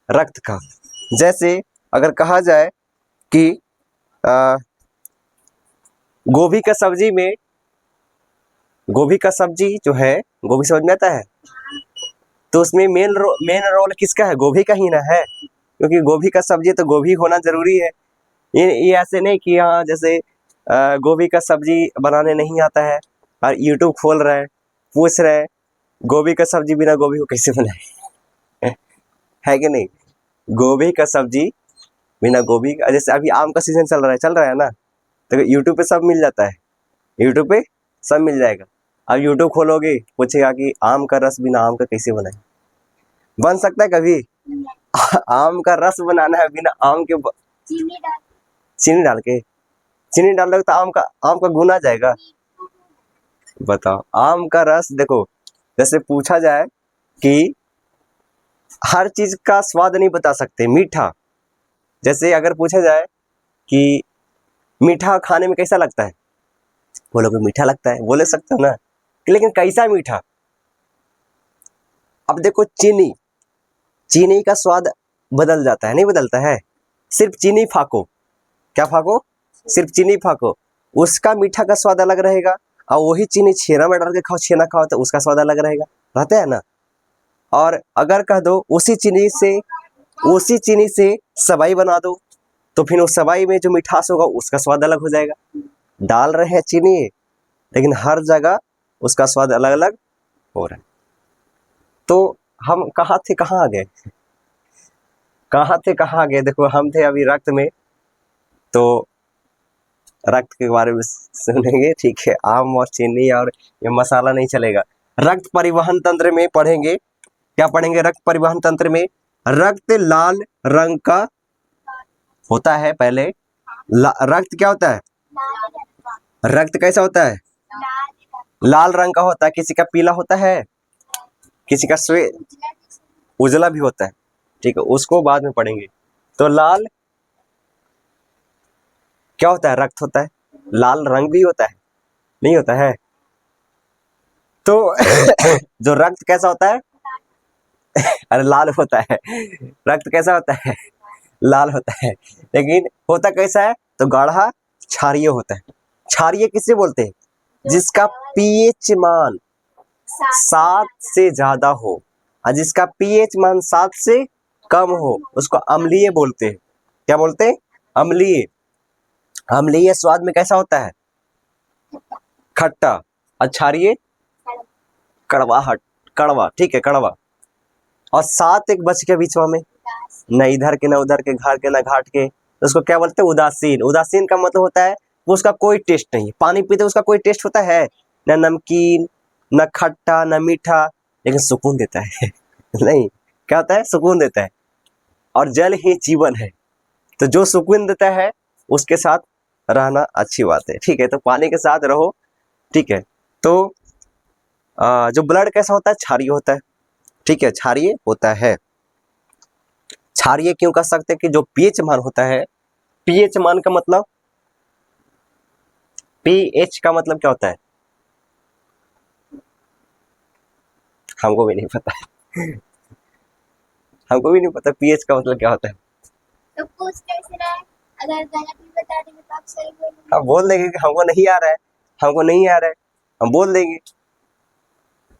रक्त का। जैसे अगर कहा जाए कि गोभी का सब्जी में, गोभी का सब्जी जो है, गोभी समझ में आता है, तो उसमें मेन रोल किसका है? गोभी का ही ना है, क्योंकि गोभी का सब्जी तो गोभी होना जरूरी है। ये ऐसे नहीं कि हाँ जैसे गोभी का सब्जी बनाने नहीं आता है और यूट्यूब खोल रहे हैं, पूछ रहे हैं गोभी का सब्जी बिना गोभी को कैसे बनाए है कि नहीं? गोभी का सब्जी बिना गोभी का, जैसे अभी आम का सीजन चल रहा है ना, तो यूट्यूब पे सब मिल जाता है, यूट्यूब पे सब मिल जाएगा। अब यूट्यूब खोलोगे, पूछेगा कि आम का रस बिना आम का कैसे बनाए? बन सकता है कभी? आम का रस बनाना है बिना आम के, चीनी डाल के, चीनी डाल दो तो आम का गुण आ जाएगा। बताओ, आम का रस देखो, जैसे पूछा जाए कि हर चीज का स्वाद नहीं बता सकते, मीठा, जैसे अगर पूछा जाए कि मीठा खाने में कैसा लगता है, बोलोगे मीठा लगता है, बोले सकते हो ना, लेकिन कैसा मीठा? अब देखो चीनी का स्वाद बदल जाता है, नहीं बदलता है? सिर्फ चीनी फाको, क्या फाको? सिर्फ चीनी फाको, उसका मीठा का स्वाद अलग रहेगा, और वही चीनी छेना में डाल के खाओ, छेना खाओ तो उसका स्वाद अलग रहेगा, रहता है ना? और अगर कह दो उसी चीनी से सवाई बना दो, तो फिर उस सवाई में जो मिठास होगा उसका स्वाद अलग हो जाएगा। डाल रहे हैं चीनी, लेकिन हर जगह उसका स्वाद अलग अलग हो रहा है। तो हम कहाँ थे कहाँ आ गए, देखो हम थे अभी रक्त में, तो रक्त के बारे में सुनेंगे। ठीक है, आम और चीनी और ये मसाला नहीं चलेगा। रक्त परिवहन तंत्र में पढ़ेंगे, क्या पढ़ेंगे? रक्त परिवहन तंत्र में रक्त लाल रंग का होता है। पहले रक्त क्या होता है? रक्त कैसा होता है? लाल रंग का होता है। किसी का पीला होता है, किसी का उजला भी होता है। ठीक है, उसको बाद में पढ़ेंगे। तो लाल क्या होता है? रक्त होता है। लाल रंग भी होता है, नहीं होता है? तो जो रक्त कैसा होता है? अरे लाल होता है। रक्त कैसा होता है? लाल होता है, लेकिन होता कैसा है? तो गाढ़ा क्षारीय होता है। क्षारीय किसे बोलते हैं? जिसका पीएच मान 7 से ज्यादा हो, और जिसका पीएच मान 7 से कम हो उसको अम्लीय बोलते हैं। क्या बोलते हैं? अम्लीय। अम्लीय स्वाद में कैसा होता है? खट्टा। और क्षारीय? कड़वाहट, कड़वा, ठीक है, कड़वा। और 7 एक बच के बीचवा में, न इधर के न उधर के, घर के न घाट के, तो उसको क्या बोलते हैं? उदासीन। उदासीन का मतलब होता है वो उसका कोई टेस्ट नहीं। पानी पीते उसका कोई टेस्ट होता है? न नमकीन, न खट्टा, न मीठा, लेकिन सुकून देता है नहीं, क्या होता है? सुकून देता है। और जल ही जीवन है, तो जो सुकून देता है उसके साथ रहना अच्छी बात है, ठीक है। तो पानी के साथ रहो, ठीक है। तो जो ब्लड कैसा होता है? क्षारीय होता है, ठीक है, क्षारीय होता है। क्षारीय क्यों कह सकते हैं? कि जो पीएच मान होता है, पीएच मान का मतलब, पीएच का मतलब क्या होता है? हमको भी नहीं पता हमको भी नहीं पता पीएच का मतलब क्या होता है। तो पूछ कैसे रहा है? अगर गलत भी बता देंगे तो आप सही बोलेंगे। हम बोल देंगे कि हमको नहीं आ रहा है, हमको नहीं आ रहा है, हम बोल देंगे।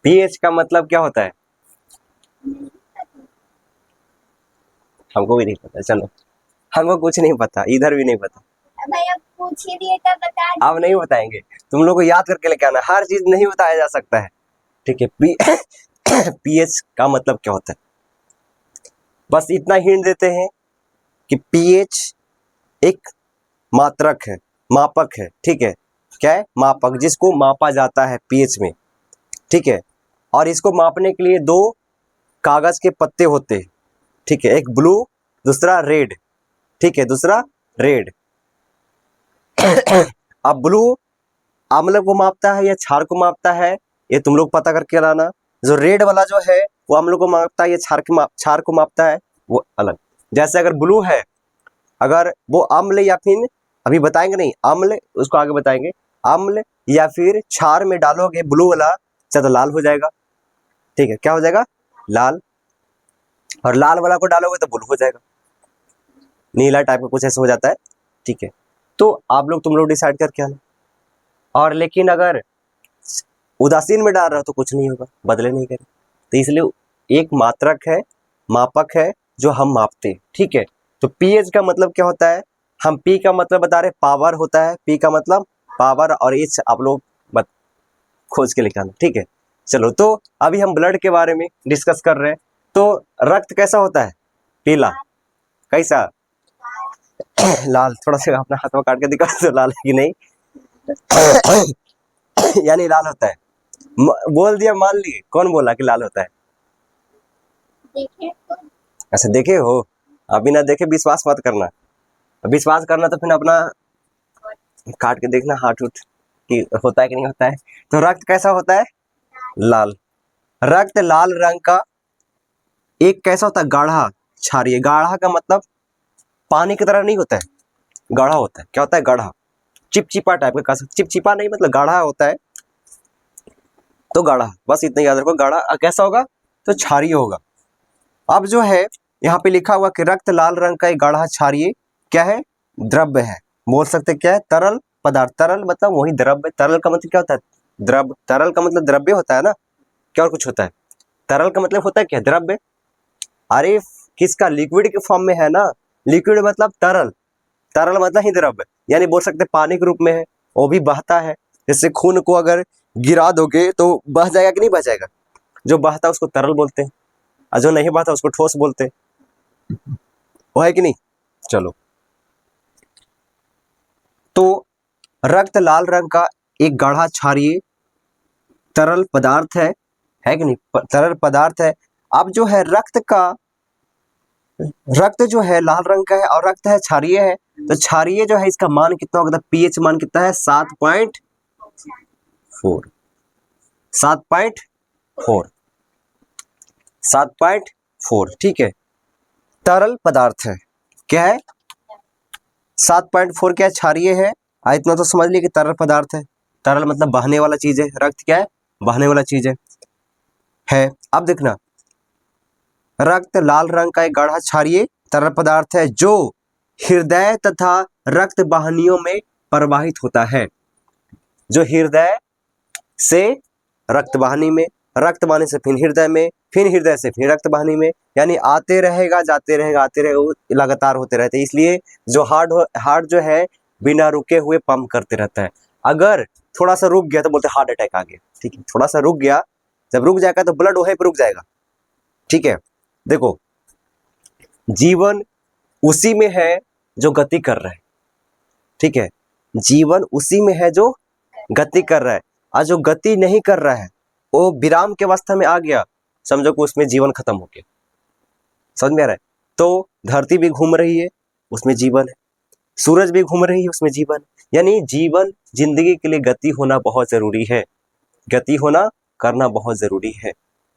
पीएच का मतलब क्या होता है? हमको भी नहीं पता। चलो, हमको कुछ नहीं पता, इधर भी नहीं पता। भाई अब पूछ ही दिए तो बता दीजिए। अब नहीं बताएंगे, तुम लोग को याद करके लेके आना, हर चीज नहीं बताया जा सकता है, ठीक है। पीएच का मतलब क्या होता है? बस इतना हिंट देते हैं कि पीएच एक मात्रक है, मापक है, ठीक है। क्या है? मापक, जिसको मापा जाता है पीएच में, ठीक है। और इसको मापने के लिए 2 कागज के पत्ते होते हैं, ठीक है, एक ब्लू, दूसरा रेड, ठीक है, दूसरा रेड। अब ब्लू अम्ल को मापता है या क्षार को मापता है, ये तुम लोग पता करके लाना। जो रेड वाला जो है वो अम्ल को मापता है या क्षार को मापता है, वो अलग। जैसे अगर ब्लू है, अगर वो अम्ल या फिर, अभी बताएंगे नहीं, अम्ल उसको आगे बताएंगे, अम्ल या फिर क्षार में डालोगे ब्लू वाला, तो लाल हो जाएगा, ठीक है। क्या हो जाएगा? लाल। और लाल वाला को डालोगे तो ब्लू हो जाएगा, नीला टाइप का कुछ ऐसा हो जाता है, ठीक है। तो आप लोग, तुम लोग डिसाइड करके आना। और लेकिन अगर उदासीन में डाल रहे हो तो कुछ नहीं होगा, बदले नहीं करे। तो इसलिए एक मात्रक है, मापक है, जो हम मापते हैं, ठीक है। तो पीएच का मतलब क्या होता है? हम पी का मतलब बता रहे, पावर होता है, पी का मतलब पावर, और एच आप लोग खोज के लिखाना, ठीक है। चलो, तो अभी हम ब्लड के बारे में डिस्कस कर रहे हैं। तो रक्त कैसा होता है? पीला। कैसा? लाल। थोड़ा सा अपना हाथ में काट के दिखा दो, लाल है कि नहीं। यानी लाल होता है। बोल दिया, मान लिए। कौन बोला कि लाल होता है? देखे तो अच्छा, देखे हो? अभी ना देखे विश्वास मत करना, विश्वास करना तो फिर अपना काट के देखना हाथ उठ कि होता है कि नहीं होता है। तो रक्त कैसा होता है? लाल। रक्त लाल रंग का एक कैसा होता है? गाढ़ा क्षारीय। गाढ़ा का मतलब पानी की तरह नहीं होता है, गाढ़ा होता है। क्या होता है? गाढ़ा, चिपचिपा टाइप का। चिपचिपा नहीं, मतलब गाढ़ा होता है, तो गाढ़ा, बस इतना याद रखो। गाढ़ा कैसा होगा? तो क्षारीय होगा। अब जो है यहाँ पे लिखा हुआ कि रक्त लाल रंग का एक गाढ़ा क्षारीय क्या है? द्रव्य है। बोल सकते क्या है? तरल पदार्थ। तरल मतलब वही द्रव्य। तरल का मतलब क्या होता है? द्रव्य। तरल का मतलब द्रव्य होता है ना, क्या और कुछ होता है? तरल का मतलब होता है क्या? द्रव्य। अरे किसका? लिक्विड के फॉर्म में है ना। लिक्विड मतलब तरल, तरल मतलब ही द्रव्य, यानी बोल सकते पानी के रूप में है, वो भी बहता है। जैसे खून को अगर गिरा दोगे तो बह जाएगा कि नहीं बह जाएगा? जो बहता है उसको तरल बोलते हैं, और जो नहीं बहता उसको ठोस बोलते हैं, वो है कि नहीं? चलो, तो रक्त लाल रंग का एक गाढ़ा क्षारीय तरल पदार्थ है कि नहीं? तरल पदार्थ है। अब जो है रक्त जो है लाल रंग का है और रक्त है क्षारीय है, तो क्षारीय जो है इसका मान कितना होगा? पीएच मान कितना है? 7.4। 7.4, 7.4, ठीक है। तरल पदार्थ है, क्या है? 7.4 क्या क्षारीय है? इतना तो समझ लिए कि तरल पदार्थ है। तरल मतलब बहने वाला चीज है, रक्त क्या है? बहने वाला चीज है। अब देखना, रक्त लाल रंग का एक गाढ़ा क्षारीय तरल पदार्थ है जो हृदय तथा रक्त वाहिनियों में प्रवाहित होता है। जो हृदय से रक्त वाहिनी में, रक्त वाहिनी से फिर हृदय में, फिर हृदय से फिर रक्त वाहिनी में, यानी आते रहेगा, जाते रहेगा, आते रहेगा, लगातार होते रहते हैं। इसलिए जो हार्ट जो है बिना रुके हुए पंप करते रहता है। अगर थोड़ा सा रुक गया तो बोलते हार्ट अटैक आ गया। ठीक है, थोड़ा सा रुक गया, जब रुक जाएगा तो ब्लड वहीं पर रुक जाएगा। ठीक है, देखो जीवन उसी में है जो गति कर रहा है। ठीक है, जीवन उसी में है जो गति कर रहा है, और जो गति नहीं कर रहा है वो विराम के अवस्था में आ गया, समझो कि उसमें जीवन खत्म हो गया। समझ में आ रहा है? तो धरती भी घूम रही है, उसमें जीवन है, सूरज भी घूम रही है, उसमें जीवन है। यानी जीवन, जिंदगी के लिए गति होना बहुत जरूरी है, गति होना करना बहुत जरूरी है।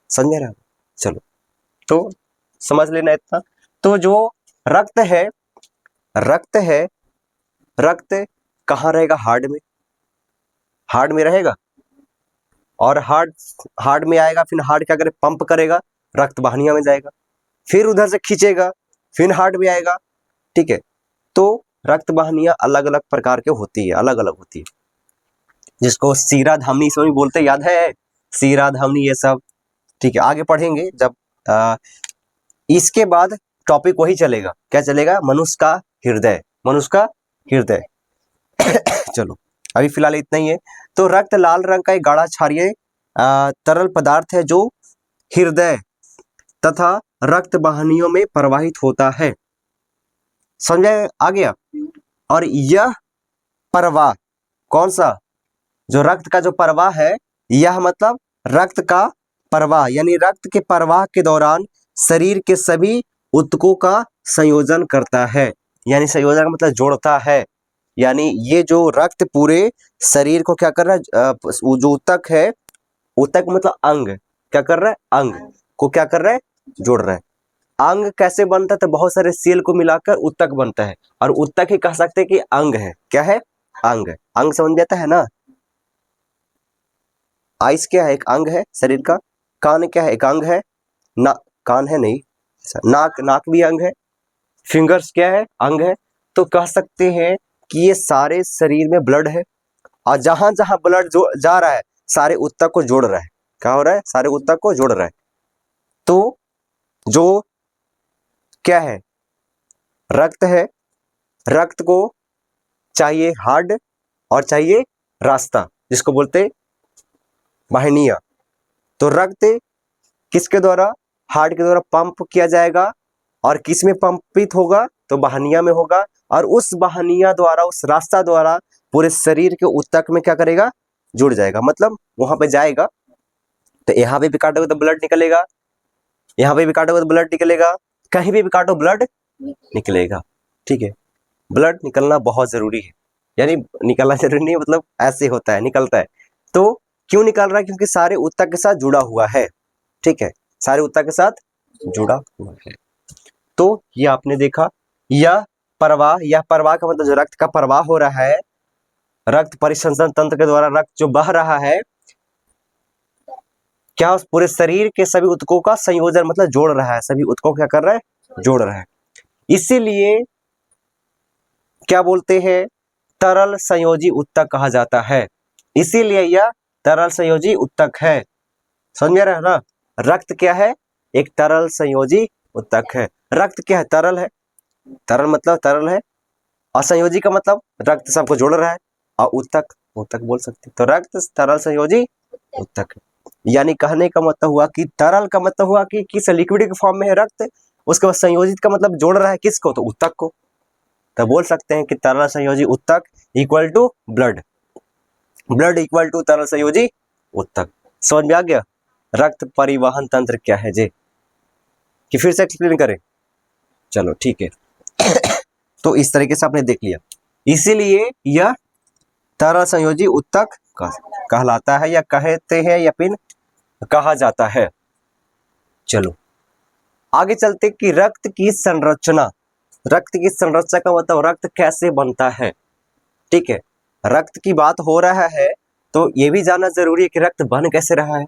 समझ में आ रहा है? चलो तो समझ लेना इतना। तो जो रक्त है, रक्त है, रक्त कहाँ रहेगा? हार्ट में, हार्ट में रहेगा। और हार्ट में आएगा, फिर हार्ट क्या करे? पंप करेगा, रक्त वाहिनियों में जाएगा, फिर उधर से खींचेगा, फिर हार्ट में आएगा। ठीक है, तो रक्त वाहिनियां अलग अलग प्रकार के होती है, अलग अलग होती है, जिसको सीरा धमनी इसमें भी बोलते, याद है? सीरा धमनी ये सब। ठीक है, आगे पढ़ेंगे जब इसके बाद टॉपिक वही चलेगा, क्या चलेगा? मनुष्य का हृदय, मनुष्य का हृदय। चलो अभी फिलहाल इतना ही है। तो रक्त लाल रंग का एक गाढ़ा क्षारीय तरल पदार्थ है जो हृदय तथा रक्त वाहिनियों में प्रवाहित होता है। समझ आ गया? और यह प्रवाह कौन सा? जो रक्त का जो प्रवाह है, यह मतलब रक्त का प्रवाह, यानी रक्त के प्रवाह के दौरान शरीर के सभी ऊतकों का संयोजन करता है। यानी संयोजन का मतलब जोड़ता है। यानी ये जो रक्त पूरे शरीर को क्या कर रहा है? जो ऊतक है, ऊतक मतलब अंग, क्या कर रहा है? अंग को क्या कर रहा है? जोड़ रहा है। अंग कैसे बनता है? तो बहुत सारे सेल को मिलाकर ऊतक बनता है, और ऊतक ही कह सकते हैं कि अंग है। क्या है? अंग। अंग समझ जाता है ना? आइस क्या है? एक अंग है शरीर का। कान क्या है? एक अंग है। ना, कान है नहीं, नाक, नाक भी अंग है। फिंगर्स क्या है? अंग है। तो कह सकते हैं कि ये सारे शरीर में ब्लड है, और जहां जहां ब्लड जो जा रहा है सारे ऊतक को जोड़ रहा है। क्या हो रहा है? सारे ऊतक को जोड़ रहा है। तो जो क्या है? रक्त है, रक्त को चाहिए हार्ट और चाहिए रास्ता, जिसको बोलते वाहिनियां। तो रक्त किसके द्वारा? हार्ट के द्वारा पंप किया जाएगा, और किस में पंपित होगा? तो वाहिनियां में होगा, और उस वाहिनियां द्वारा, उस रास्ता द्वारा पूरे शरीर के ऊतक में क्या करेगा? जुड़ जाएगा, मतलब वहां पे जाएगा। तो यहाँ पे भी काटोगे तो ब्लड निकलेगा, यहाँ पे भी काटोगे तो ब्लड निकलेगा, कहीं भी काटो ब्लड निकलेगा। ठीक है, ब्लड निकलना बहुत जरूरी है। यानी निकलना जरूरी नहीं, मतलब ऐसे होता है, निकलता है। तो क्यों निकल रहा है? क्योंकि सारे ऊतक के साथ जुड़ा हुआ है। ठीक है, सारे ऊतक के साथ जुड़ा हुआ है। तो ये आपने देखा, यह प्रवाह, यह प्रवाह का मतलब जो रक्त का प्रवाह हो रहा है, रक्त परिसंचरण तंत्र के द्वारा रक्त जो बह रहा है, क्या उस पूरे शरीर के सभी ऊतकों का संयोजन मतलब जोड़ रहा है। सभी ऊतकों को क्या कर रहा है? जोड़ रहा है। इसीलिए क्या बोलते हैं? तरल संयोजी ऊतक कहा जाता है। इसीलिए यह तरल संयोजी ऊतक है। समझ में आ रहा है ना? रक्त क्या है? एक तरल संयोजी ऊतक है। रक्त क्या है? तरल है। तरल मतलब तरल है, और संयोजी का मतलब रक्त सबको जोड़ रहा है, और ऊतक, ऊतक बोल सकते हैं। तो रक्त तरल संयोजी ऊतक। यानी कहने का मतलब हुआ कि तरल का मतलब हुआ कि किस लिक्विड के फॉर्म में है रक्त, उसके बाद संयोजित का मतलब जोड़ रहा है किसको? तो ऊतक को। तो बोल सकते हैं कि तरल संयोजी ऊतक equal to blood, blood equal to तरल संयोजी ऊतक। समझ में आ गया? रक्त परिवहन तंत्र क्या है जे, कि फिर से एक्सप्लेन करें? चलो ठीक है। तो इस तरीके से आपने देख लिया। इसीलिए यह तरल संयोजी ऊतक कहलाता है, या कहते हैं, या फिर कहा जाता है। चलो आगे चलते कि रक्त की संरचना। रक्त की संरचना का मतलब रक्त कैसे बनता है। ठीक है, रक्त की बात हो रहा है तो ये भी जानना जरूरी है कि रक्त बन कैसे रहा है।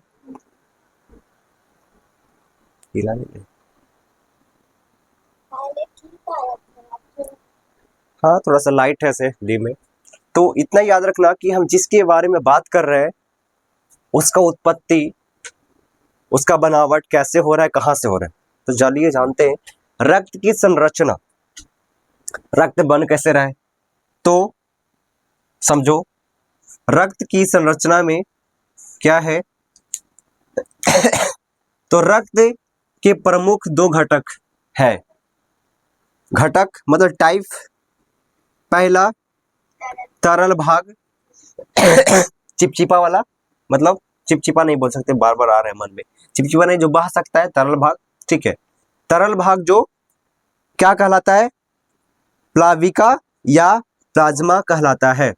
हाँ, थोड़ा सा लाइट है से डी में। तो इतना याद रखना कि हम जिसके बारे में बात कर रहे हैं उसका उत्पत्ति, उसका बनावट कैसे हो रहा है, कहाँ से हो रहा है। तो चलिए जानते हैं रक्त की संरचना, रक्त बन कैसे रहा है। तो समझो, रक्त की संरचना में क्या है तो रक्त के प्रमुख दो घटक है। घटक मतलब टाइप, पहला तरल भाग चिपचिपा वाला, मतलब चिपचिपा नहीं बोल सकते, बार बार आ रहे हैं मन में, चिपचिपा नहीं, जो बह सकता है, तरल भाग, ठीक है। तरल भाग जो क्या कहलाता है, प्लाविका या प्लाज्मा कहलाता है,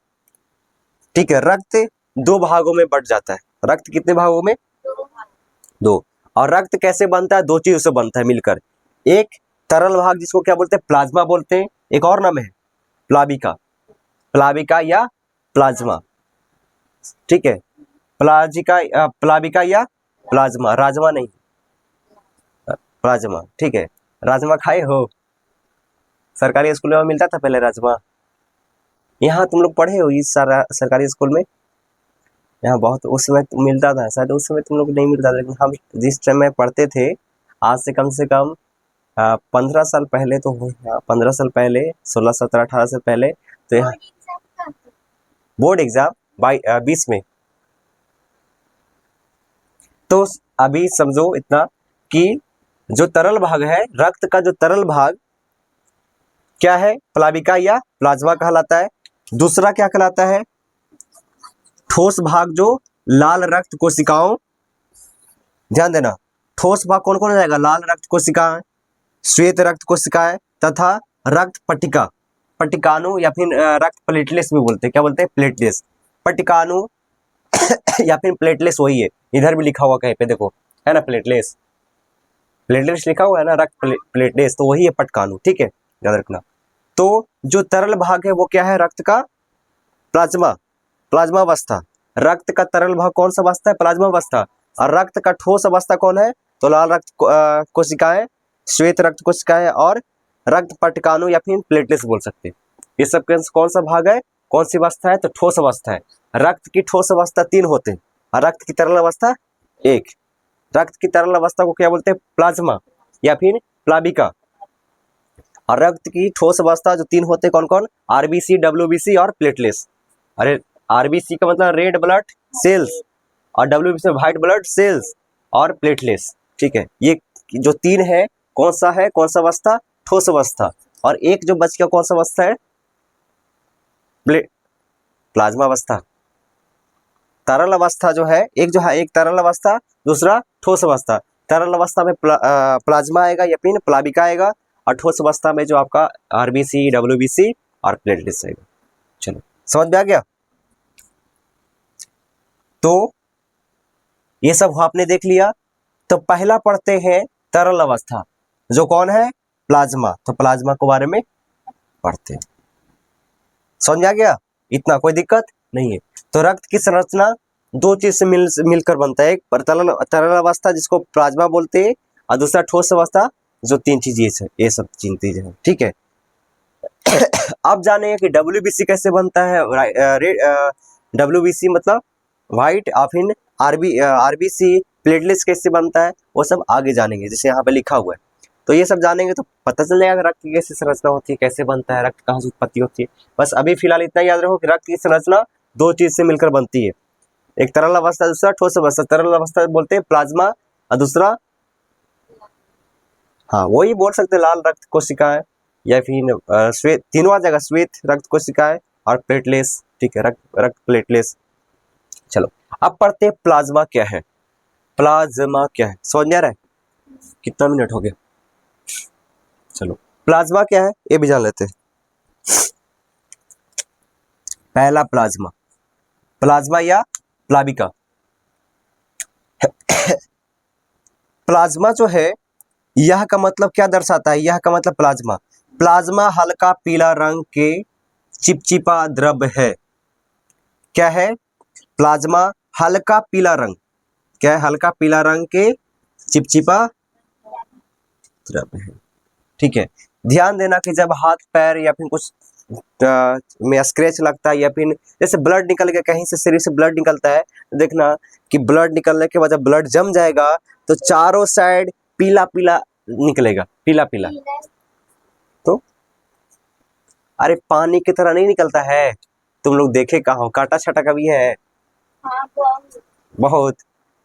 ठीक है। रक्त दो भागों में बंट जाता है। रक्त कितने भागों में, दो। और रक्त कैसे बनता है, दो चीजों से बनता है मिलकर। एक तरल भाग जिसको क्या बोलते हैं, प्लाज्मा बोलते हैं, एक और नाम है प्लाविका, प्लाविका या प्लाज्मा, ठीक है। प्लाविका या प्लाज्मा, राजमा नहीं, प्लाज्मा, ठीक है। राजमा खाए हो, सरकारी स्कूल में मिलता था पहले राजमा, यहाँ तुम लोग पढ़े हो इस सरकारी स्कूल में, यहाँ बहुत उस समय मिलता था, शायद उस समय तुम लोग नहीं मिलता था, लेकिन हम जिस टाइम में पढ़ते थे, आज से कम 15 साल पहले तो हो, 15 साल पहले, 16 17 18 साल पहले, तो यहाँ बोर्ड एग्जाम 20 में। तो अभी समझो इतना कि जो तरल भाग है, रक्त का जो तरल भाग क्या है, प्लाविका या प्लाज्मा कहलाता है। दूसरा क्या कहलाता है, ठोस भाग जो लाल रक्त कोशिकाओं, ध्यान देना, ठोस भाग कौन कौन हो जाएगा, लाल रक्त कोशिकाएं, श्वेत रक्त कोशिकाएं तथा रक्त पट्टिका, पट्टिकाणु या फिर रक्त प्लेटलेट्स भी बोलते हैं, क्या बोलते हैं, प्लेटलेट्स, पट्टिकाणु या फिर प्लेटलेट्स, वही है, इधर भी लिखा हुआ कहीं पे देखो, है ना, प्लेटलेट्स, प्लेटलेट्स लिखा हुआ है ना, रक्त प्लेटलेट्स, तो वही है पट्टिकाणु, ठीक है, याद रखना। तो जो तरल भाग है वो क्या है, रक्त का प्लाज्मा, प्लाज्मा अवस्था। रक्त का तरल भाग कौन सा अवस्था है, प्लाज्मा अवस्था। और रक्त का ठोस अवस्था कौन है, तो लाल रक्त कोशिकाएं, श्वेत रक्त कोशिकाएं और रक्त पट्टिकाणु या फिर प्लेटलेट्स बोल सकते हैं। ये सब कौन सा भाग है, कौन सी अवस्था है, तो ठोस अवस्था है। रक्त की ठोस अवस्था 3 होते हैं और रक्त की तरल अवस्था 1। रक्त की तरल अवस्था को क्या बोलते हैं, प्लाज्मा या फिर प्लाविका। और रक्त की ठोस अवस्था जो 3 होते हैं कौन कौन, आरबीसी, डब्ल्यूबीसी और प्लेटलेट्स। अरे आरबीसी का मतलब रेड ब्लड सेल्स, और डब्ल्यूबीसी व्हाइट ब्लड सेल्स, और प्लेटलेट्स, ठीक है। ये जो 3 है, कौन सा है, कौन सा अवस्था, ठोस अवस्था। और एक जो बच गया कौन सा अवस्था है, प्लाज्मा अवस्था। तरल अवस्था जो है, एक जो है, एक तरल अवस्था, दूसरा ठोस अवस्था। तरल अवस्था में प्लाज्मा आएगा या फिर प्लाविका आएगा, और ठोस अवस्था में जो आपका आरबीसी, डब्ल्यूबीसी और प्लेटलेट्स आएगा। चलो समझ में आ गया। तो ये सब आपने देख लिया। तो पहला पढ़ते हैं तरल अवस्था, जो कौन है, प्लाज्मा। तो प्लाज्मा के बारे में पढ़ते हैं, समझ में आ गया, इतना कोई दिक्कत नहीं है। तो रक्त की संरचना 2 चीज से मिलकर बनता है, एक तरल अवस्था जिसको प्लाज्मा बोलते हैं, और दूसरा ठोस अवस्था, जो 3 चीज ये सब चीजें हैं, ठीक है। अब जानेंगे कि डब्ल्यूबीसी कैसे बनता है। डब्ल्यूबीसी मतलब व्हाइट ऑफिन, आरबीसी, प्लेटलेट्स कैसे बनता है, वो सब आगे जानेंगे, जैसे यहाँ पे लिखा हुआ है। तो ये सब जानेंगे तो पता चल जाएगा रक्त की कैसे संरचना होती है, कैसे बनता है, रक्त कहाँ से उत्पत्ति होती है। बस अभी फिलहाल इतना याद रखो कि रक्त की संरचना 2 चीज से मिलकर बनती है, एक तरल अवस्था, दूसरा ठोस अवस्था। तरल अवस्था बोलते हैं प्लाज्मा, और दूसरा, हाँ वही बोल सकते हैं, लाल रक्त कोशिकाएं या फिर श्वेत, तीनों आ जाएगा, श्वेत रक्त कोशिकाएं और प्लेटलेट्स, ठीक है, रक्त प्लेटलेट्स। चलो अब पढ़ते हैं प्लाज्मा क्या है। प्लाज्मा क्या है, समझ में आ रहा है, कितना मिनट हो गया। चलो प्लाज्मा क्या है ये भी जान लेते हैं। पहला प्लाज्मा, प्लाज्मा या प्लाविका। प्लाज्मा जो है, यह का मतलब क्या दर्शाता है, यह का मतलब प्लाज्मा, प्लाज्मा हल्का पीला रंग के चिपचिपा द्रव है। क्या है, प्लाज्मा हल्का पीला रंग, क्या है, हल्का पीला रंग के चिपचिपा द्रव है, ठीक है। ध्यान देना कि जब हाथ पैर या फिर कुछ में स्क्रैच लगता है, या फिर जैसे ब्लड निकल गया, कहीं से शरीर से ब्लड निकलता है, तो देखना कि ब्लड निकलने के बाद जब ब्लड जम जाएगा तो चारों साइड पीला पीला निकलेगा, पीला पीला। तो अरे पानी की तरह नहीं निकलता है, तुम लोग देखे कहाँ हो, काटा छाटा कभी है? हाँ बहुत। बहुत।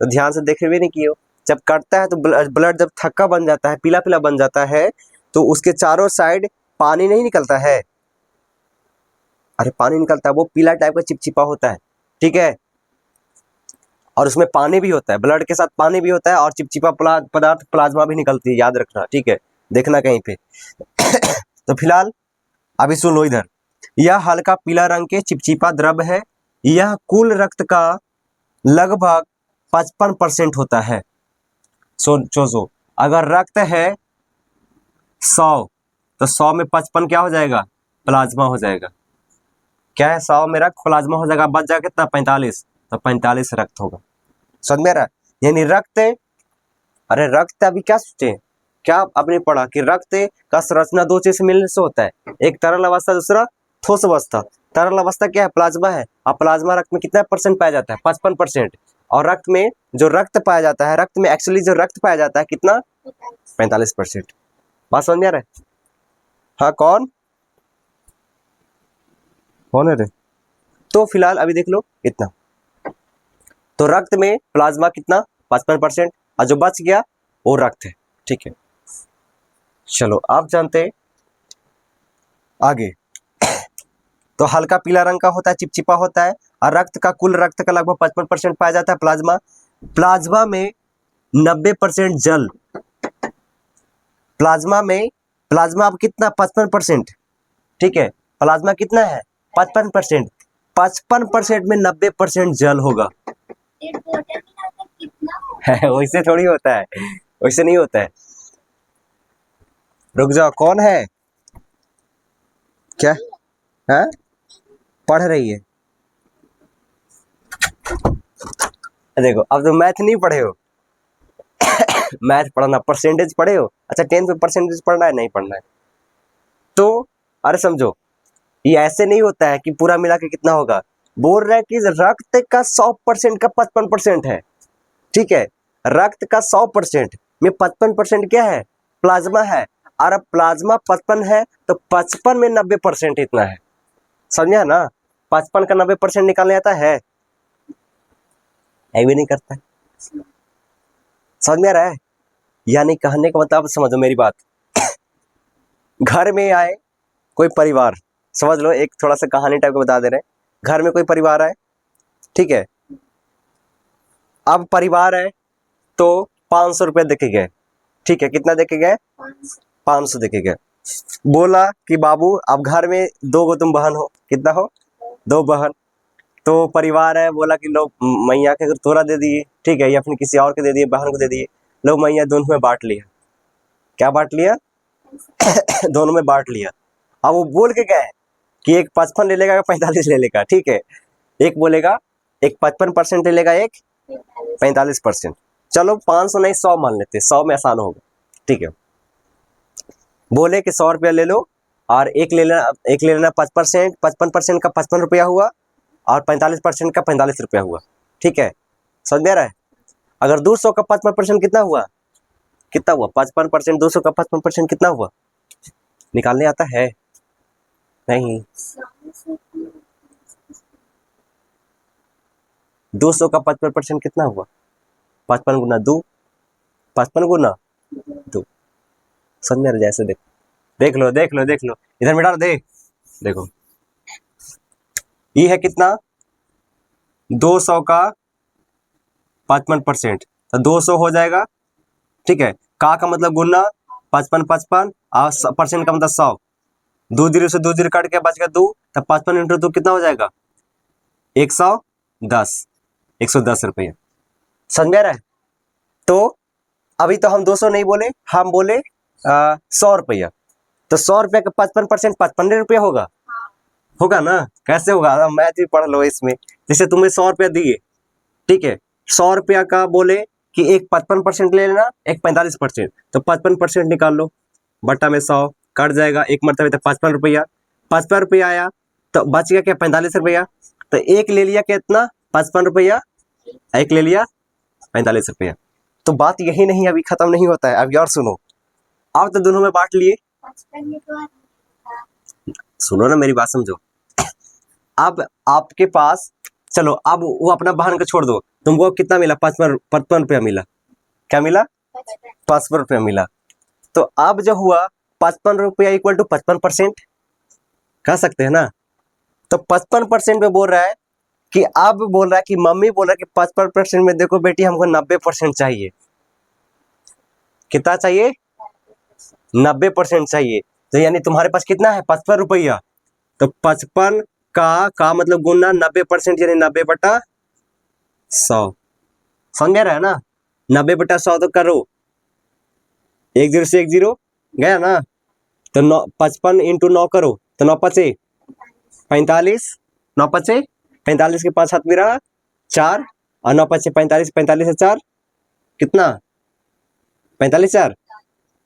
तो ध्यान से देखे भी नहीं किए हो। जब कटता है तो ब्लड जब थक्का बन जाता है, पीला पीला बन जाता है, तो उसके चारों साइड पानी नहीं निकलता है? अरे पानी निकलता है, वो पीला टाइप का चिपचिपा होता है, ठीक है। और उसमें पानी भी होता है, ब्लड के साथ पानी भी होता है, और चिपचिपा पदार्थ प्लाज्मा भी निकलती है, याद रखना, ठीक है, देखना कहीं पे। तो फिलहाल अभी सुन लो इधर। यह हल्का पीला रंग के चिपचिपा द्रव है। यह कुल रक्त का लगभग 55% होता है। सोचो, अगर रक्त है 100, तो 100 में 55 क्या हो जाएगा? प्लाज्मा हो जाएगा। क्या है? 100 में रक्त प्लाज्मा हो जाएगा, बच जाएगा कितना? 45। तो 45 रक्त होगा। समझ में आ रहा है? यानी रक्त, अरे रक्त अभी क्या सोचे, क्या आपने पढ़ा कि रक्त का संरचना दो चीज से मिलने से होता है, एक तरल अवस्था, दूसरा ठोस अवस्था। तरल अवस्था क्या है? प्लाज्मा है। और प्लाज्मा रक्त में कितना परसेंट पाया जाता है? 55%। और रक्त में जो रक्त पाया जाता है, रक्त में एक्चुअली जो रक्त पाया जाता है कितना? 45%। बात समझ में आ रहा है? हाँ, कौन कौन है रे? तो फिलहाल अभी देख लो इतना। तो रक्त में प्लाज्मा कितना? 55%। और जो बच गया वो रक्त है, ठीक है। चलो आप जानते हैं आगे। तो हल्का पीला रंग का होता है, चिपचिपा होता है, और रक्त का कुल रक्त का लगभग 55% पाया जाता है प्लाज्मा। प्लाज्मा में 90% जल। प्लाज्मा अब कितना? 55%, ठीक है। प्लाज्मा कितना है? 55%। 55% में 90% जल होगा। एक बोतल में आता कितना होगा? वैसे थोड़ी होता है, वैसे नहीं होता है। रुक जाओ, कौन है? क्या है? पढ़ रही है? देखो, अब तो मैथ नहीं पढ़े हो। मैथ पढ़ना, परसेंटेज पढ़े हो? अच्छा, 10th में परसेंटेज पढ़ना है? नहीं पढ़ना है तो अरे समझो, ये ऐसे नहीं होता है कि पूरा मिला के कितना होगा। बोल रहा है कि रक्त का 100% का 55% है, ठीक है। रक्त का 100% में 55% क्या है? प्लाज्मा है। और अब प्लाज्मा 55 है, तो 55 में 90% इतना है। समझा ना? 55 का 90% निकालने आता है? भी नहीं करता है। समझ में आ रहा है? यानी कहने का मतलब, समझो मेरी बात। घर में आए कोई परिवार, समझ लो, एक थोड़ा सा कहानी टाइप का बता दे रहे हैं। घर में कोई परिवार आए, ठीक है। अब परिवार है तो 500 रुपये देके गए, ठीक है। कितना देके गए? 500 देके गए। बोला कि बाबू अब घर में 2 गो तुम बहन हो, कितना हो? 2 बहन। तो परिवार है, बोला कि लोग मैया के थोड़ा दे दिए, ठीक है, या फिर किसी और के दे दिए, बहन को दे दिए। लोग मैया दोनों में बांट लिया। क्या बांट लिया? दोनों में बांट लिया। अब वो बोल के गए कि एक 55 ले लेगा, 45 ले लेगा, ठीक है। एक बोलेगा, एक 55% ले लेगा, एक 45%। चलो 500 नहीं 100 मान लेते, 100 में आसान होगा, ठीक है। बोले कि 100 रुपया ले लो, और एक ले लेना 5%, 55% का 55 रुपया हुआ, और 45% का 45 रुपया हुआ, ठीक है। समझ में आ रहा है? अगर 200 का 55% कितना हुआ? कितना हुआ? 55%। 200 का 55% कितना हुआ? निकालने आता है? नहीं। 200 का 55% कितना हुआ? 55 गुना 2, 55 गुना 2। समझ में आ रहा है? जैसे देख लो इधर मिटा दे। देखो, ये है कितना? 200 का 55%, तो 200 हो जाएगा, ठीक है। का मतलब गुना, 55 55, और परसेंट का मतलब 100। 2 जीरो से 2 जीरो काट के बच गया 2, तब 55 इंटू 2 कितना हो जाएगा? 110। 110 रुपये। समझ में आ रहा है? तो अभी तो हम 200 नहीं बोले, हम बोले 100 रुपया। तो 100 रुपया का 55% 55 रुपया होगा, होगा ना? कैसे होगा? मैथ भी पढ़ लो इसमें। जैसे तुम्हें 100 रुपया दिए, ठीक है। 100 रुपया का बोले कि एक 55% ले लेना, एक 45%। तो 55% निकाल लो, बट्टा में 100 कट जाएगा, एक मरतबे तो 55 रुपया। 55 रुपया आया, तो बच गया क्या? 45 रुपया। तो एक ले लिया कितना? 55 रुपया, एक ले लिया 45 रुपया। तो बात यही नहीं, अभी खत्म नहीं होता है, अभी और सुनो। अब तो दोनों में बांट लिए, 55 में तो सुनो ना मेरी बात समझो। अब आपके पास, चलो अब वो अपना बहन को छोड़ दो, तुमको कितना मिला? 55 रुपया मिला। क्या मिला? 55 रुपया मिला। तो अब जो हुआ 55 रुपया इक्वल टू 55% कह सकते हैं ना। तो 55% में बोल रहा है कि अब बोल रहा है कि मम्मी बोल रहा है कि 55% में देखो बेटी हमको 90% चाहिए। कितना चाहिए? 90% चाहिए। तो यानी तुम्हारे पास कितना है? 55 रुपया। तो 55 का मतलब गुना 90% यानी 90/100। समझ रहा है ना? 90/100 तो करो, 1 0 से 1 0 गया ना। तो 55 इंटू 9 करो तो 9 5 45, 9 5 45 के 5 हाथ में रहा 4 और 9 5 45, 45 से 4 कितना? 45 4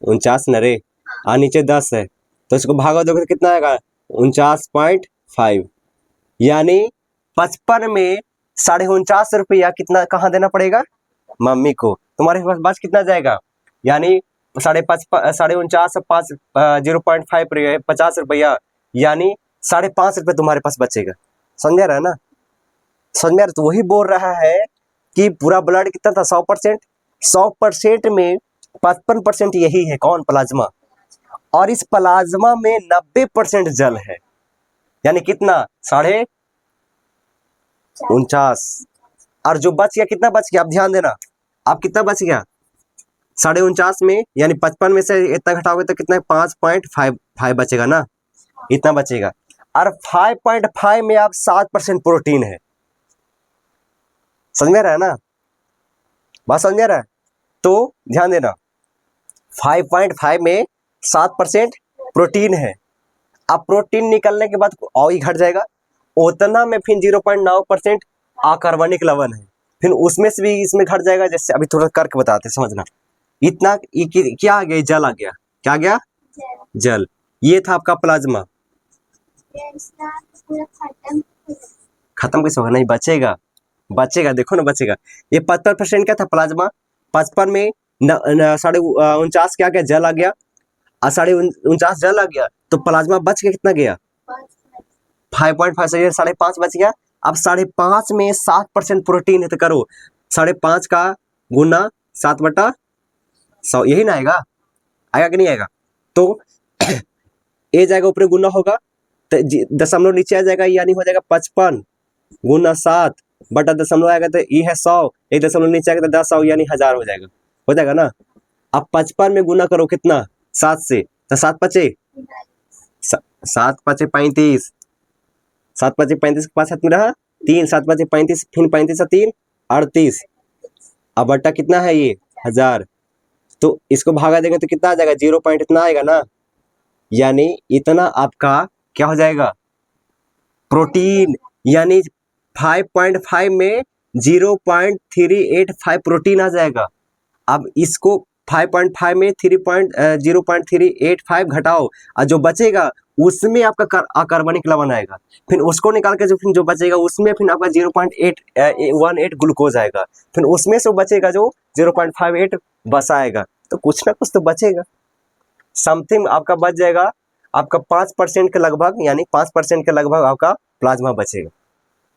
49 न रे, और नीचे 10 है तो इसको भागा दोगे तो कितना आएगा? 49.5। यानी 55 में 49.5 रुपया कितना कहाँ देना पड़ेगा? मम्मी को। तुम्हारे पास बच कितना जाएगा? यानी 49.5 5 0.5 50 रुपया, यानी 5.5 रुपये तुम्हारे पास बचेगा। समझ रहा है ना? समझ में आ रहा? तो वही बोल रहा है कि पूरा ब्लड कितना था? 100%। 100% में 55% यही है। कौन? प्लाज्मा। और इस प्लाज्मा में 90% जल है। यानी कितना? 49.5। और जो बच गया कितना बच गया? आप ध्यान देना, आप कितना बच गया? 49.5 में यानी 55 में से इतना घटाओगे तो कितना? 5.5 बचेगा ना, इतना बचेगा। और 5.5 में आप 7% प्रोटीन है। समझ में रहा है ना? बात समझ में रहा है? तो ध्यान देना, 5.5 में 7% प्रोटीन है। अब प्रोटीन निकलने के बाद और ही घट जाएगा उतना में, फिर 0.9% अकार्बनिक लवण है, फिर उसमें से भी इसमें घट जाएगा। जैसे अभी थोड़ा करके बताते समझना। इतना क्या आ गया? जल आ गया। क्या आ गया? जल। ये था आपका प्लाज्मा। खत्म कैसे होगा? नहीं बचेगा, बचेगा, देखो ना बचेगा। ये 55% क्या था? प्लाज्मा। 55 में 49.5 क्या गया? जल आ गया। और 49.5 जल आ गया तो प्लाज्मा बच के कितना गया? 5.5 से 5.5 बच गया। अब 5.5 में 7% प्रोटीन है तो करो 5.5 का गुना 7/100, यही ना आएगा? आएगा कि नहीं आएगा? तो ए जाएगा ऊपर गुना होगा तो दशमलव नीचे आ जाएगा, यानी हो जाएगा 55 गुना 7 बटा दशमलव आएगा तो ई है 100, एक दशमलव नीचे आएगा तो 10 यानी 1000 हो जाएगा ना। अब 55 में गुना करो कितना? 7 से, तो 7 5 7 5 35, 7 5 35 के 5 हाथ में रहा 3, 7 5 35, फिर 35 से 3 38। अब बटा कितना है? ये 1000। तो इसको भागा देंगे तो कितना आ जाएगा? 0 पॉइंट इतना आएगा ना। यानी इतना आपका क्या हो जाएगा? प्रोटीन। यानी 5.5 में 0.385 प्रोटीन आ जाएगा। अब इसको 5.5 में 0.385 घटाओ और जो बचेगा उसमें आपका अकार्बनिक लवण आएगा। फिर उसको निकाल के जो बचेगा उसमें फिर आपका 0.818 ग्लूकोज आएगा। फिर उसमें से बचेगा जो 0.58 बस आएगा। तो कुछ ना कुछ तो बचेगा, समथिंग आपका बच जाएगा। आपका 5% के लगभग, यानी 5% के लगभग आपका प्लाज्मा बचेगा।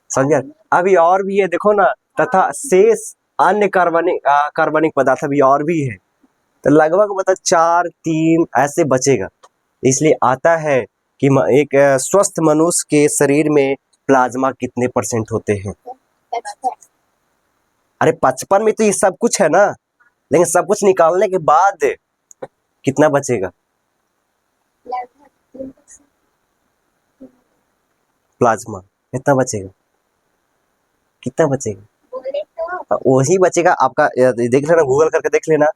समझे? अभी और भी है देखो ना, तथा शेष अन्य कार्बनिक पदार्थ अभी और भी है। तो लगभग मतलब 4 3 ऐसे बचेगा। इसलिए आता है कि एक स्वस्थ मनुष्य के शरीर में प्लाज्मा कितने % होते हैं? अरे 55 में तो ये सब कुछ है ना, लेकिन सब कुछ निकालने के बाद कितना बचेगा? प्लाज्मा कितना बचेगा? कितना बचेगा? वही बचेगा आपका। देख लेना, गूगल करके देख लेना।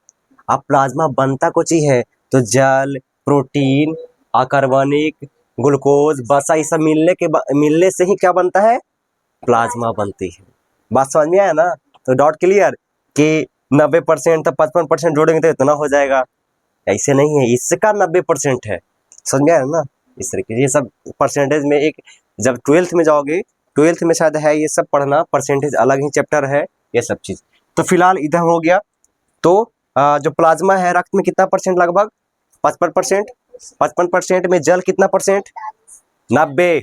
आप प्लाज्मा बनता कुछ ही है तो जल, प्रोटीन, अकार्बनिक, ग्लूकोज, वसा, ये सब मिलने से ही क्या बनता है? प्लाज्मा बनती है। बात समझ में आया ना? तो डॉट क्लियर कि 90% तो 55% जोड़ेंगे तो इतना हो जाएगा। ऐसे नहीं है, इसका 90% है। समझ में आया ना? इस तरीके ये सब परसेंटेज में एक, जब 12th में जाओगे, 12th में शायद है ये सब पढ़ना, परसेंटेज अलग ही चैप्टर है ये सब चीज़। तो फिलहाल इधर हो गया। तो जो प्लाज्मा है रक्त में कितना % लगभग? 55%। 55% में जल कितना %? 90।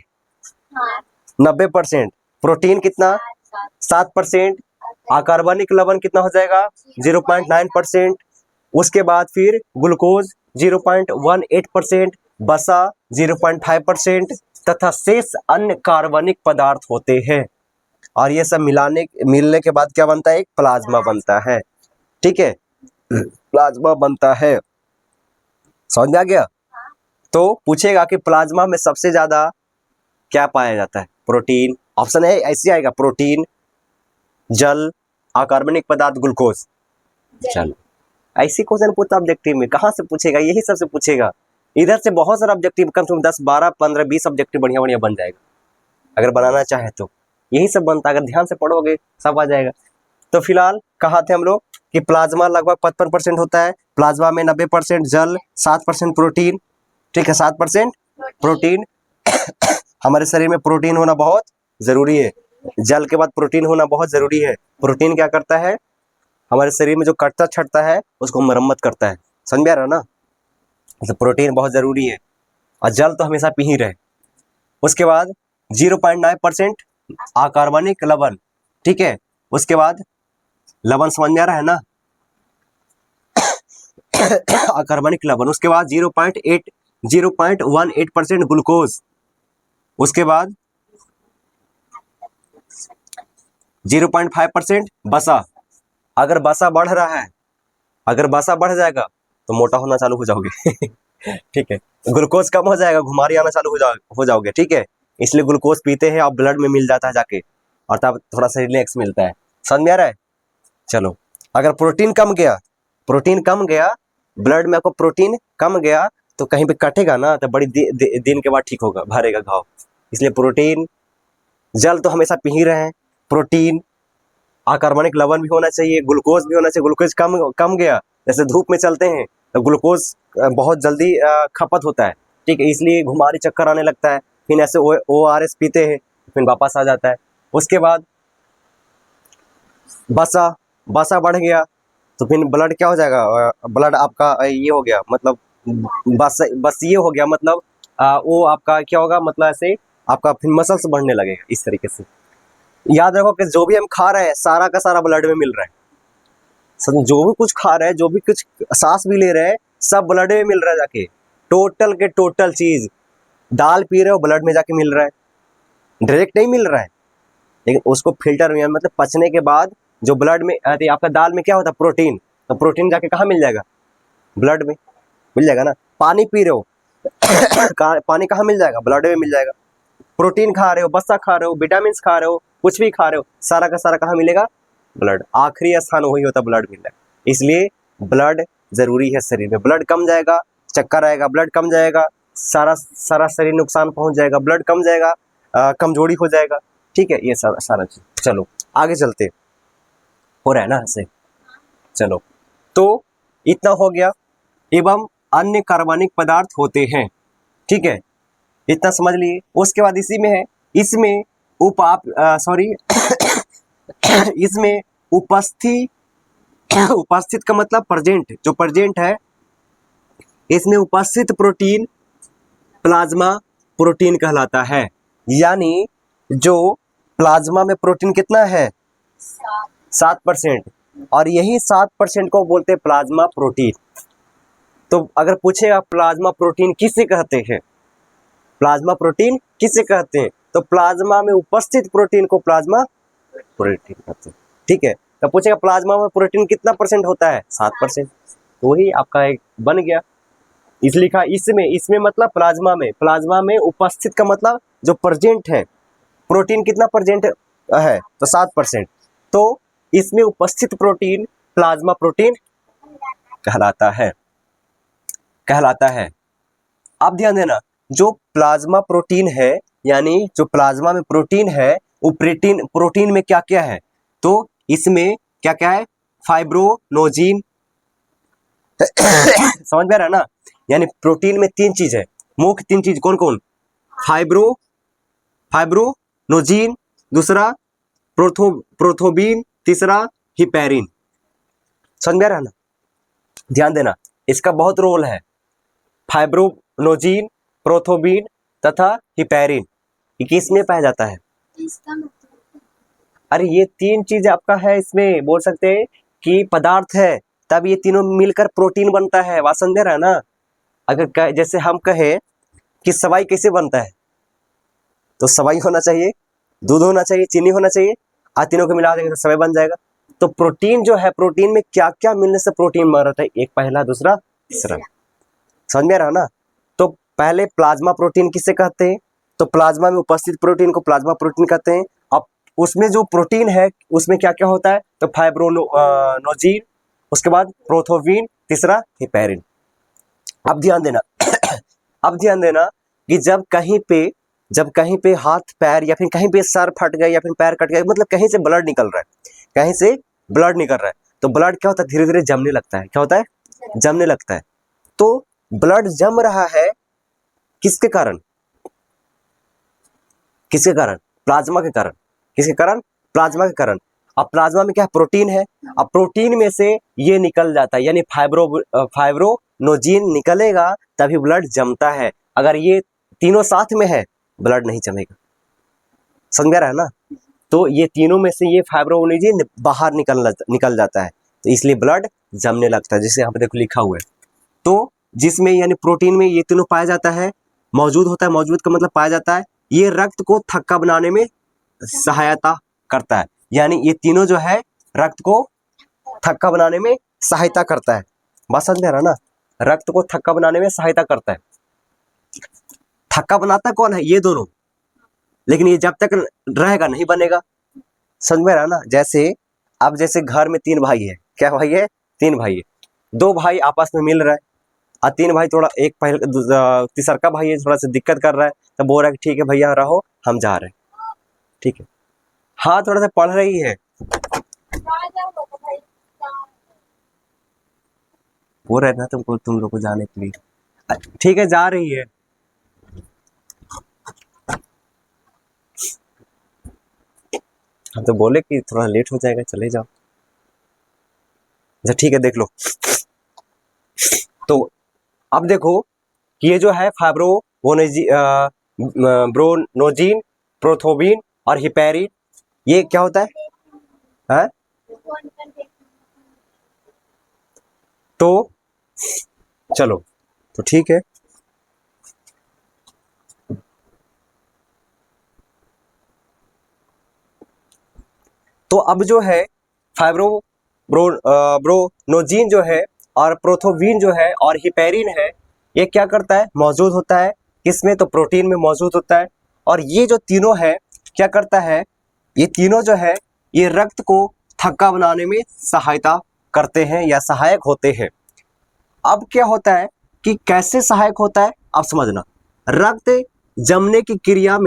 90%, प्रोटीन कितना 7%, अकार्बनिक लवण कितना हो जाएगा 0.9%, उसके बाद फिर ग्लूकोज 0.18%, बसा 0.5% तथा शेष अन्य कार्बनिक पदार्थ होते हैं। और ये सब मिलने के बाद क्या बनता है, एक प्लाज्मा बनता है। ठीक है, प्लाज्मा बनता है, समझ में आ गया। तो पूछेगा कि प्लाज्मा में सबसे ज्यादा क्या पाया जाता है, प्रोटीन, ऑप्शन है ऐसे आएगा, प्रोटीन, जल, अकार्बनिक पदार्थ, ग्लूकोज। चलो, ऐसी क्वेश्चन पूछता ऑब्जेक्टिव में, कहाँ से पूछेगा, यही सबसे पूछेगा। इधर से बहुत सारा ऑब्जेक्टिव, कम से कम 10 12 15 20 ऑब्जेक्टिव बढ़िया बढ़िया बन जाएगा अगर बनाना चाहे तो। यही सब बनता है, अगर ध्यान से पढ़ोगे सब आ जाएगा। तो फिलहाल कहा थे हम लोग कि प्लाज्मा लगभग 55% होता है, प्लाज्मा में 90% जल, 7% प्रोटीन। ठीक है, 7% प्रोटीन। हमारे शरीर में प्रोटीन होना बहुत जरूरी है, जल के बाद प्रोटीन होना बहुत जरूरी है। प्रोटीन क्या करता है, हमारे शरीर में जो कटता छटता है उसको मरम्मत करता है, समझ में आ रहा ना। तो प्रोटीन बहुत जरूरी है, और जल तो हमेशा पी ही रहे। उसके बाद 0.9% अकार्बनिक लवण। ठीक है, उसके बाद लवण समझ में आ रहा है ना, अकार्बनिक लवण। उसके बाद 0.18% ग्लूकोज। उसके बाद 0.5% बसा। अगर बसा बढ़ रहा है, अगर बसा बढ़ जाएगा तो मोटा होना चालू हो जाओगे। ठीक है, ग्लूकोज कम हो जाएगा, घुमारी आना चालू हो जाओगे। ठीक है, इसलिए ग्लूकोज पीते हैं और ब्लड में मिल जाता है जाके, और तब थोड़ा सा रिलैक्स मिलता है, समझ में आ रहा है। चलो, अगर प्रोटीन कम गया ब्लड में, आपको प्रोटीन कम गया तो कहीं पे कटेगा ना, तो बड़ी दिन के बाद ठीक होगा, भरेगा घाव। इसलिए प्रोटीन, जल तो हमेशा पी ही रहे हैं, प्रोटीन, अकार्बनिक लवण भी होना चाहिए, ग्लूकोज भी होना चाहिए। ग्लूकोज कम गया, जैसे धूप में चलते हैं तो ग्लूकोज बहुत जल्दी खपत होता है। ठीक है, इसलिए घुमारी चक्कर आने लगता है, फिर ऐसे ORS पीते हैं, फिर वापस आ जाता है। उसके बाद बसा बढ़ गया तो फिर ब्लड क्या हो जाएगा, ब्लड आपका ये हो गया, मतलब बस ये हो गया, मतलब वो आपका क्या होगा, मतलब ऐसे आपका फिर मसल्स बढ़ने लगेगा इस तरीके से। याद रखो कि जो भी हम खा रहे हैं सारा का सारा ब्लड में मिल रहा है, जो भी कुछ खा रहे हैं, जो भी कुछ सांस भी ले रहे हैं, सब ब्लड में मिल रहा है जाके, टोटल के टोटल चीज। दाल पी रहे हो, ब्लड में जाके मिल रहा है, डायरेक्ट नहीं मिल रहा है, लेकिन उसको फिल्टर में, मतलब पचने के बाद जो ब्लड में आपका दाल में क्या होता है, प्रोटीन, तो प्रोटीन जाके कहाँ मिल जाएगा, ब्लड में मिल जाएगा ना। पानी पी रहे हो, पानी कहाँ मिल जाएगा, ब्लड में मिल जाएगा। प्रोटीन खा रहे हो, बस्सा खा रहे हो, विटामिन खा रहे हो, कुछ भी खा रहे हो, सारा का सारा कहाँ मिलेगा, ब्लड। आखिरी स्थान वही होता है, ब्लड मिलना है। इसलिए ब्लड जरूरी है शरीर में। ब्लड कम जाएगा, चक्कर आएगा, ब्लड कम जाएगा, सारा शरीर नुकसान पहुंच जाएगा, ब्लड कम जाएगा, कमजोरी हो जाएगा। ठीक है, ये सारा चीज। चलो आगे चलते, हो रहा है ना ऐसे। चलो, तो इतना हो गया, एवं अन्य कार्बनिक पदार्थ होते हैं। ठीक है, इतना समझ लिए। उसके बाद इसी में है, इसमें इसमें उपस्थित का मतलब प्रेजेंट, जो प्रेजेंट है, इसमें उपस्थित प्रोटीन प्लाज्मा प्रोटीन कहलाता है। यानी जो प्लाज्मा में प्रोटीन कितना है, 7%, और यही 7% को बोलते हैं प्लाज्मा प्रोटीन। तो अगर पूछेगा प्लाज्मा प्रोटीन किसे कहते हैं, प्लाज्मा प्रोटीन किसे कहते हैं, तो प्लाज्मा में उपस्थित प्रोटीन को प्लाज्मा प्रोटीन कहते हैं। ठीक है, तो पूछेगा प्लाज्मा में प्रोटीन कितना % होता है, 7%, तो वही आपका एक बन गया। इस लिखा इसमें मतलब प्लाज्मा में उपस्थित का मतलब जो प्रेजेंट है, प्रोटीन कितना प्रेजेंट है, तो 7%, तो इसमें उपस्थित प्रोटीन प्लाज्मा प्रोटीन कहलाता है। आप ध्यान देना, जो प्लाज्मा प्रोटीन है, यानी जो प्लाज्मा में प्रोटीन है, वो प्रोटीन में क्या क्या है, तो इसमें क्या क्या है, फाइब्रोनोजिन। समझ में आ रहा है ना। यानी प्रोटीन में 3 चीज है, मुख्य 3 चीज, कौन कौन, फाइब्रोनोजिन, दूसरा प्रोथोबीन, तीसरा हिपैरिन। समझ में आ रहा है ना, ध्यान देना, इसका बहुत रोल है। फाइब्रोनोजिन, प्रोथोबीन तथा हिपैरिन, ये किसमें पाया जाता है, इसका मतलब अरे ये तीन चीज आपका है, इसमें बोल सकते हैं कि पदार्थ है, तब ये तीनों मिलकर प्रोटीन बनता है। बात समझ रहा है ना? अगर जैसे हम कहे कि सवाई कैसे बनता है, तो सवाई होना चाहिए, दूध होना चाहिए, चीनी होना चाहिए, आ तीनों को मिला देंगे तो सवाई बन जाएगा। तो प्रोटीन जो है, प्रोटीन में क्या क्या मिलने से प्रोटीन बन रहा है? एक पहला, दूसरा, तीसरा। समझ में आ रहा ना? तो पहले प्लाज्मा प्रोटीन किसे कहते हैं? तो प्लाज्मा में उपस्थित प्रोटीन को प्लाज्मा प्रोटीन कहते हैं। अब उसमें जो प्रोटीन है उसमें क्या क्या होता है? तो फाइब्रोनोजीन, उसके बाद प्रोथोबीन, तीसरा हिपैरिन। अब ध्यान देना अब ध्यान देना कि जब कहीं पे हाथ पैर या फिर कहीं पे सर फट गया या फिर पैर कट गया, मतलब कहीं से ब्लड निकल रहा है, कहीं से ब्लड निकल रहा है, तो ब्लड क्या होता है? धीरे धीरे जमने लगता है। क्या होता है? जमने लगता है। तो ब्लड जम रहा है किसके कारण? किसके कारण? प्लाज्मा के कारण। किसके कारण? प्लाज्मा के कारण। अब प्लाज्मा में क्या है? प्रोटीन है। अब प्रोटीन में से ये निकल जाता है, यानी फाइब्रोनोजीन निकलेगा तभी ब्लड जमता है। अगर ये तीनों साथ में है, ब्लड नहीं जमेगा। समझ रहा है ना? तो ये तीनों में से ये फाइब्रोनोजीन बाहर निकल जाता है, तो इसलिए ब्लड जमने लगता है, जिसे यहाँ पे देखो लिखा हुआ है। तो जिसमें यानी प्रोटीन में ये तीनों पाया जाता है, मौजूद होता है, मौजूद का मतलब पाया जाता है। ये रक्त को थक्का बनाने में सहायता करता है, यानी ये तीनों जो है रक्त को थक्का बनाने में सहायता करता है। बात समझ में आ रहा ना? रक्त को थक्का बनाने में सहायता करता है। थक्का बनाता कौन है? ये दोनों। लेकिन ये जब तक रहेगा नहीं बनेगा। समझ में आ रहा ना? जैसे अब जैसे घर में तीन भाई है। क्या भाई है? तीन भाई है। दो भाई आपस में मिल रहा है और तीन भाई थोड़ा एक तीसरा भाई है थोड़ा सा दिक्कत कर रहा है, तो बोल रहा है कि ठीक है भैया रहो, हम जा रहे हैं। ठीक है, हाँ थोड़ा सा पढ़ रही है, बोल रहे ना तुमको, तुम लोग को जाने के लिए। ठीक है, जा रही है। हम तो बोले कि थोड़ा लेट हो जाएगा, चले जाओ। अच्छा ठीक है, देख लो। तो अब देखो कि ये जो है ब्रोनोजीन, प्रोथोबीन और हिपैरिन, ये क्या होता है? हाँ? तो चलो, तो ठीक है। तो अब जो है ब्रोनोजीन जो है और प्रोथोबीन जो है और हिपैरिन है, ये क्या करता है? मौजूद होता है किसमें? तो प्रोटीन में मौजूद होता है। और ये जो तीनों है क्या करता है? ये तीनों जो है ये रक्त को थक्का बनाने में सहायता करते हैं या सहायक होते हैं। अब क्या होता है कि कैसे सहायक होता है, अब समझना। रक्त जमने की क्रिया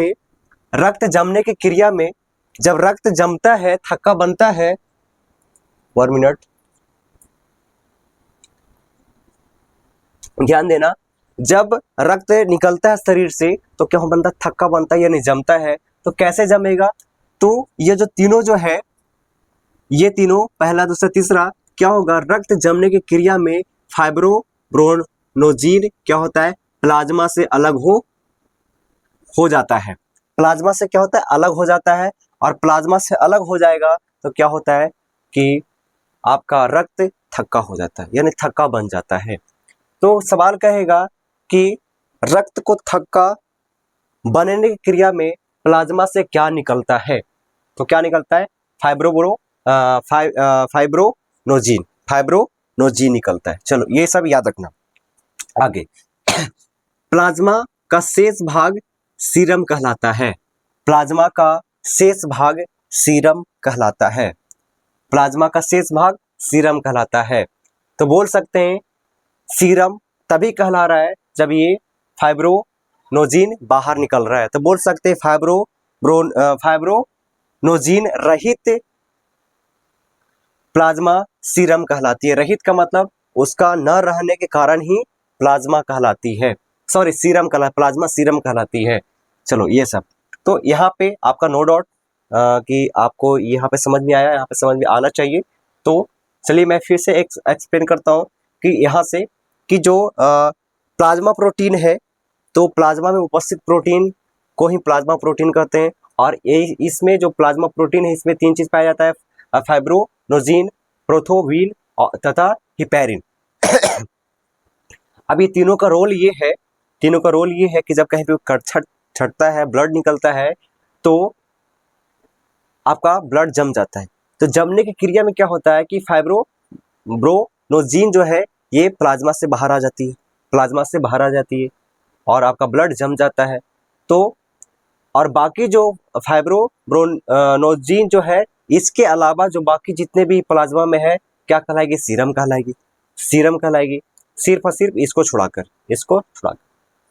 में जब रक्त जमता है, थक्का बनता है, 1 मिनट ध्यान देना। जब रक्त निकलता है शरीर से तो क्या बनता है? थक्का बनता है, यानी जमता है। तो कैसे जमेगा? तो ये जो तीनों जो है, ये तीनों पहला, दूसरा, तीसरा क्या होगा? रक्त जमने की क्रिया में फाइब्रोनोजीन क्या होता है? प्लाज्मा से अलग हो जाता है। प्लाज्मा से क्या होता है? अलग हो जाता है। और प्लाज्मा से अलग हो जाएगा तो क्या होता है कि आपका रक्त थक्का हो जाता है, यानी थक्का बन जाता है। तो सवाल कहेगा कि रक्त को थक्का बनने की क्रिया में प्लाज्मा से क्या निकलता है? तो क्या निकलता है? फाइब्रोनोजीन निकलता है। चलो ये सब याद रखना। आगे प्लाज्मा का शेष भाग सीरम कहलाता है। प्लाज्मा का शेष भाग सीरम कहलाता है। प्लाज्मा का शेष भाग सीरम कहलाता है। तो बोल सकते हैं सीरम तभी कहला रहा है जब ये फाइब्रोनोजीन बाहर निकल रहा है। तो बोल सकते हैं फाइब्रोनोजीन रहित प्लाज्मा सीरम कहलाती है। रहित का मतलब उसका न रहने के कारण ही प्लाज्मा कहलाती है, सॉरी सीरम प्लाज्मा सीरम कहलाती है। चलो ये सब तो यहाँ पे आपका नो डाउट कि आपको यहाँ पे समझ में आया, यहाँ पे समझ में आना चाहिए। तो चलिए मैं फिर से एक्सप्लेन करता हूँ कि यहाँ से कि जो प्लाज्मा प्रोटीन है, तो प्लाज्मा में उपस्थित प्रोटीन को ही प्लाज्मा प्रोटीन कहते हैं। और ये इसमें जो प्लाज्मा प्रोटीन है इसमें 3 चीज पाया जाता है, फाइब्रोनोजिन, प्रोथोविन तथा हिपैरिन। अब ये तीनों का रोल ये है कि जब कहीं पे छटता है, ब्लड निकलता है तो आपका ब्लड जम जाता है। तो जमने की क्रिया में क्या होता है कि फाइब्रोनोजिन जो है ये प्लाज्मा से बाहर आ जाती है और आपका ब्लड जम जाता है। तो और बाकी जो फाइब्रोनोजिन जो है इसके अलावा जो बाकी जितने भी प्लाज्मा में है क्या कहलाएगी, सीरम कहलाएगी, सिर्फ और सिर्फ इसको छुड़ाकर।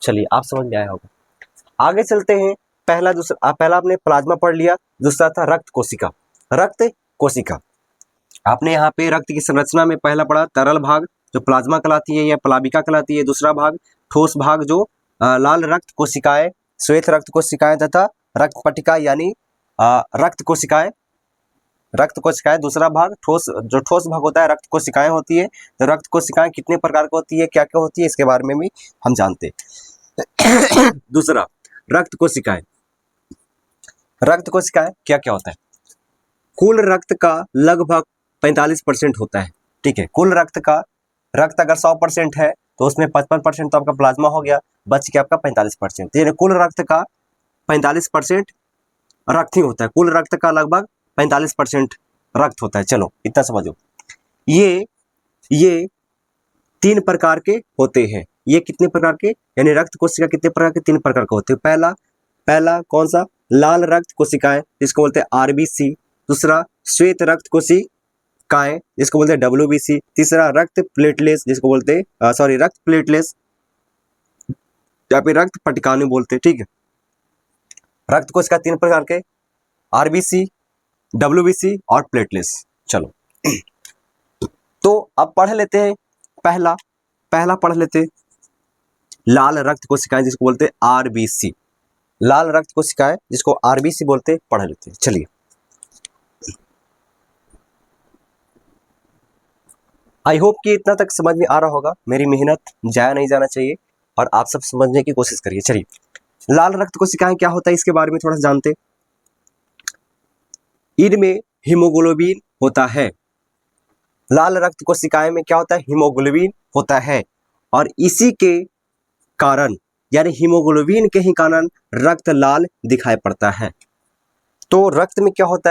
चलिए आप समझ में आया होगा। आगे चलते हैं। पहला आपने प्लाज्मा पढ़ लिया, दूसरा था रक्त कोशिका। आपने यहाँ पे रक्त की संरचना में पहला पढ़ा तरल भाग जो प्लाज्मा कहलाती है या प्लाविका कहलाती है, दूसरा भाग ठोस भाग जो लाल रक्त कोशिकाएं, श्वेत रक्त कोशिकाएं तथा रक्त पट्टिका यानी रक्त कोशिकाएं, दूसरा भाग ठोस भाग होता है रक्त कोशिकाएं होती है। तो रक्त कोशिकाएं कितने प्रकार की होती है, क्या क्या होती है, इसके बारे में भी हम जानते हैं। दूसरा रक्त कोशिकाएं क्या क्या होता है। कुल रक्त का लगभग 45% होता है, ठीक है। कुल रक्त अगर 100% है तो उसमें 55% तो आपका प्लाज्मा हो गया, बच गया आपका 45%। यानी कुल रक्त का 45% रक्त ही होता है, कुल रक्त का लगभग 45% रक्त होता है। चलो इतना समझो। ये 3 प्रकार के होते हैं। ये कितने प्रकार के, यानी रक्त कोशिका कितने प्रकार के, 3 प्रकार के होते हैं। पहला कौन सा, लाल रक्त कोशिकाएं जिसको बोलते हैं आरबीसी, दूसरा श्वेत रक्त कोशिकाएं जिसको बोलते हैं डब्ल्यूबीसी, तीसरा रक्त प्लेटलेट्स जिसको बोलते हैं रक्त प्लेटलेट्स या फिर रक्त पट्टिकानु बोलते हैं, ठीक है। रक्त कोशिका 3 प्रकार के, आरबीसी, डब्ल्यूबीसी और प्लेटलेट्स। चलो तो अब पढ़ लेते हैं। पहला पढ़ लेते हैं, लाल रक्त कोशिकाएं जिसको बोलते हैं आरबीसी, लाल रक्त कोशिकाएं जिसको आरबीसी बोलते हैं, पढ़ लेते हैं। चलिए आई होप कि इतना तक समझ में आ रहा होगा। मेरी मेहनत जाया नहीं जाना चाहिए और आप सब समझने की कोशिश करिए। चलिए लाल रक्त कोशिकाएं क्या होता है इसके बारे में थोड़ा सा जानते। इनमें हीमोग्लोबिन होता है। लाल रक्त कोशिकाएं में क्या होता है, हीमोग्लोबिन होता है और इसी के कारण यानी हीमोग्लोबिन के ही कारण रक्त लाल दिखाई पड़ता है। तो रक्त में क्या होता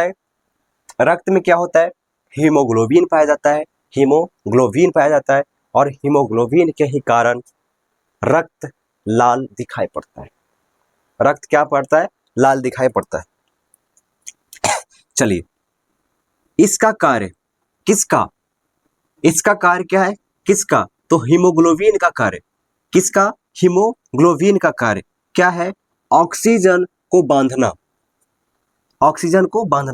है, हीमोग्लोबिन पाया जाता है और हीमोग्लोबिन के ही कारण रक्त लाल दिखाई पड़ता है। रक्त क्या पड़ता है, लाल दिखाई पड़ता है। चलिए इसका कार्य क्या है, किसका, तो हीमोग्लोबिन का कार्य। किसका, हीमोग्लोबिन का कार्य क्या है, ऑक्सीजन को बांधना।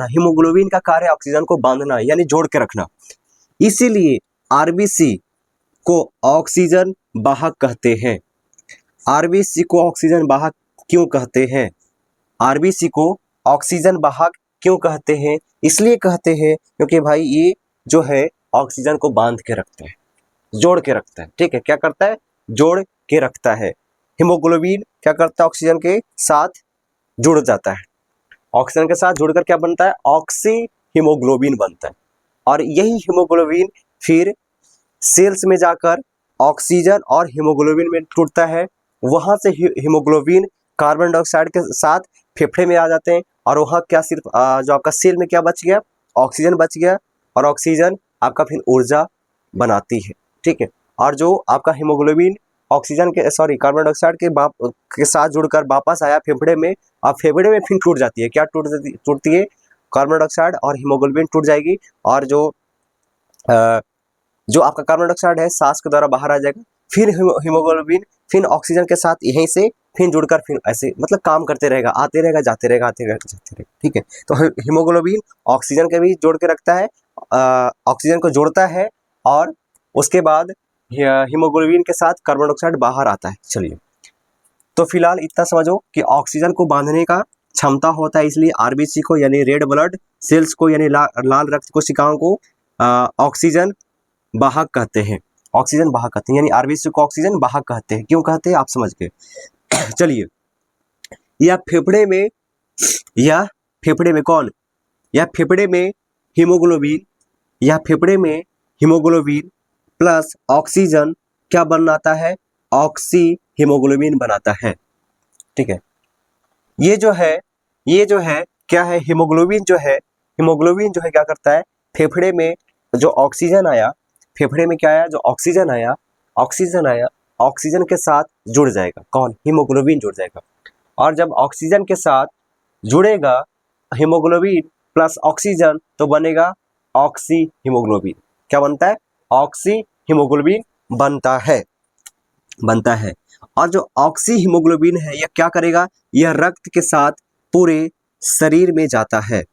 हीमोग्लोबिन का कार्य ऑक्सीजन को बांधना यानी जोड़ के रखना। इसीलिए आरबीसी को ऑक्सीजन वाहक कहते हैं। आरबीसी को ऑक्सीजन वाहक क्यों कहते हैं, आरबीसी को ऑक्सीजन वाहक क्यों कहते हैं, इसलिए कहते हैं क्योंकि भाई ये जो है ऑक्सीजन को बांध के रखता है, जोड़ के रखता है, ठीक है। क्या करता है, जोड़ के रखता है। हीमोग्लोबिन क्या करता है, ऑक्सीजन के साथ जुड़ जाता है। ऑक्सीजन के साथ जुड़कर क्या बनता है, ऑक्सी हीमोग्लोबिन बनता है और यही हीमोग्लोबिन फिर सेल्स में जाकर ऑक्सीजन और हीमोग्लोबिन में टूटता है। वहां से हीमोग्लोबिन कार्बन डाइऑक्साइड के साथ फेफड़े में आ जाते हैं और वहाँ क्या सिर्फ जो आपका सेल में क्या बच गया, ऑक्सीजन बच गया और ऑक्सीजन आपका फिर ऊर्जा बनाती है, ठीक है। और जो आपका हीमोग्लोबिन ऑक्सीजन के कार्बन डाइऑक्साइड के साथ जुड़कर वापस आया फेफड़े में, अब फेफड़े में फिर टूट जाती है। क्या टूटती है, कार्बन डाइऑक्साइड और हीमोग्लोबिन टूट जाएगी और जो आपका कार्बन डाइऑक्साइड है सांस के द्वारा बाहर आ जाएगा। फिर हीमोग्लोबिन फिर ऑक्सीजन के साथ यहीं से फिर जुड़कर फिर ऐसे मतलब काम करते रहेगा, आते रहेगा जाते रहेगा, ठीक है। तो हीमोग्लोबिन ऑक्सीजन के भी जोड़ के रखता है, ऑक्सीजन को जोड़ता है और उसके बाद हीमोग्लोबिन के साथ कार्बन डाइऑक्साइड बाहर आता है। चलिए तो फिलहाल इतना समझो कि ऑक्सीजन को बांधने का क्षमता होता है, इसलिए आरबीसी को यानी रेड ब्लड सेल्स को यानी लाल रक्त कोशिकाओं को ऑक्सीजन वाहक कहते हैं, यानी आरबीसी को ऑक्सीजन वाहक कहते हैं। क्यों कहते हैं आप समझ गए। चलिए यह फेफड़े में या फेफड़े में कौन, या फेफड़े में हीमोग्लोबिन, या फेफड़े में हीमोग्लोबिन प्लस ऑक्सीजन क्या बनाता है, ऑक्सी हीमोग्लोबिन बनाता है। ठीक है, ये जो है क्या है, हीमोग्लोबिन जो है क्या करता है, फेफड़े में जो ऑक्सीजन आया, फेफड़े में क्या आया, जो ऑक्सीजन आया, ऑक्सीजन के साथ जुड़ जाएगा, कौन, हीमोग्लोबिन जुड़ जाएगा। और जब ऑक्सीजन के साथ जुड़ेगा हीमोग्लोबिन प्लस ऑक्सीजन तो बनेगा ऑक्सी हीमोग्लोबिन। क्या बनता है, ऑक्सी हीमोग्लोबिन बनता है। और जो ऑक्सी हीमोग्लोबिन है यह क्या करेगा, यह रक्त के साथ पूरे शरीर में जाता है।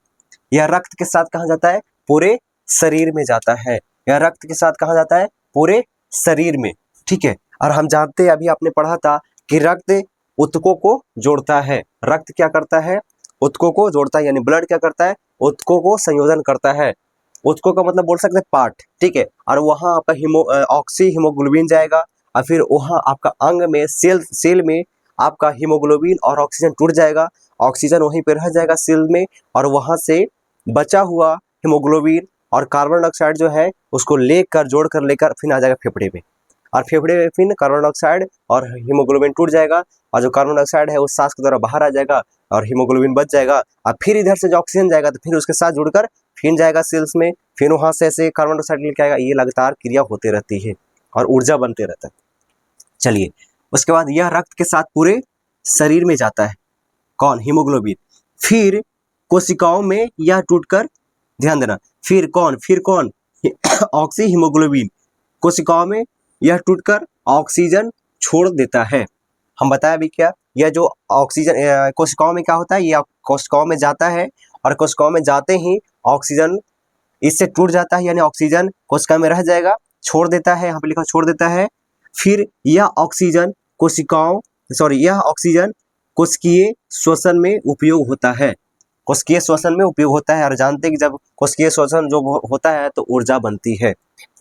यह रक्त के साथ कहाँ जाता है, पूरे शरीर में जाता है। यह रक्त के साथ कहाँ जाता है, पूरे शरीर में। ठीक है, और हम जानते हैं, अभी आपने पढ़ा था कि रक्त ऊतकों को जोड़ता है। रक्त क्या करता है, ऊतकों को जोड़ता है, यानी ब्लड क्या करता है, ऊतकों को संयोजन करता है। ऊतकों का मतलब बोल सकते हैं पार्ट। ठीक है, और वहाँ आपका ऑक्सी हीमोग्लोबिन जाएगा और फिर वहाँ आपका अंग में सेल में आपका हीमोग्लोबिन और ऑक्सीजन टूट जाएगा, ऑक्सीजन वहीं पे रह जाएगा सेल में, और वहाँ से बचा हुआ हीमोग्लोबिन और कार्बन डाइऑक्साइड जो है उसको जोड़कर लेकर फिर आ जाएगा फेफड़े में, और फेफड़े में फिर कार्बन डाइऑक्साइड और हीमोग्लोबिन टूट जाएगा, और जो कार्बन डाइऑक्साइड है वो सांस के द्वारा बाहर आ जाएगा और हीमोग्लोबिन बच जाएगा। और फिर इधर से जो ऑक्सीजन जाएगा तो फिर उसके साथ जुड़कर फिर जाएगा सेल्स में, फिर वहाँ से ऐसे कार्बन डाइऑक्साइड लेके आएगा। ये लगातार क्रिया होते रहती है और ऊर्जा बनते रहता है। चलिए, उसके बाद यह रक्त के साथ पूरे शरीर में जाता है, कौन, हीमोग्लोबिन। फिर कोशिकाओं में यह टूटकर, ध्यान देना, फिर कौन ऑक्सी हीमोग्लोबिन कोशिकाओं में यह टूटकर ऑक्सीजन छोड़ देता है। हम बताया अभी क्या, यह जो ऑक्सीजन कोशिकाओं में क्या होता है, यह कोशिकाओं में जाता है और कोशिकाओं में जाते ही ऑक्सीजन इससे टूट जाता है, यानी ऑक्सीजन कोशिका में रह जाएगा, छोड़ देता है, यहाँ पे लिखा छोड़ देता है। फिर यह ऑक्सीजन कोशिकीय श्वसन में उपयोग होता है। कोशिकीय श्वसन में उपयोग होता है, और जानते हैं कि जब कोशिकीय श्वसन जो होता है तो ऊर्जा बनती है,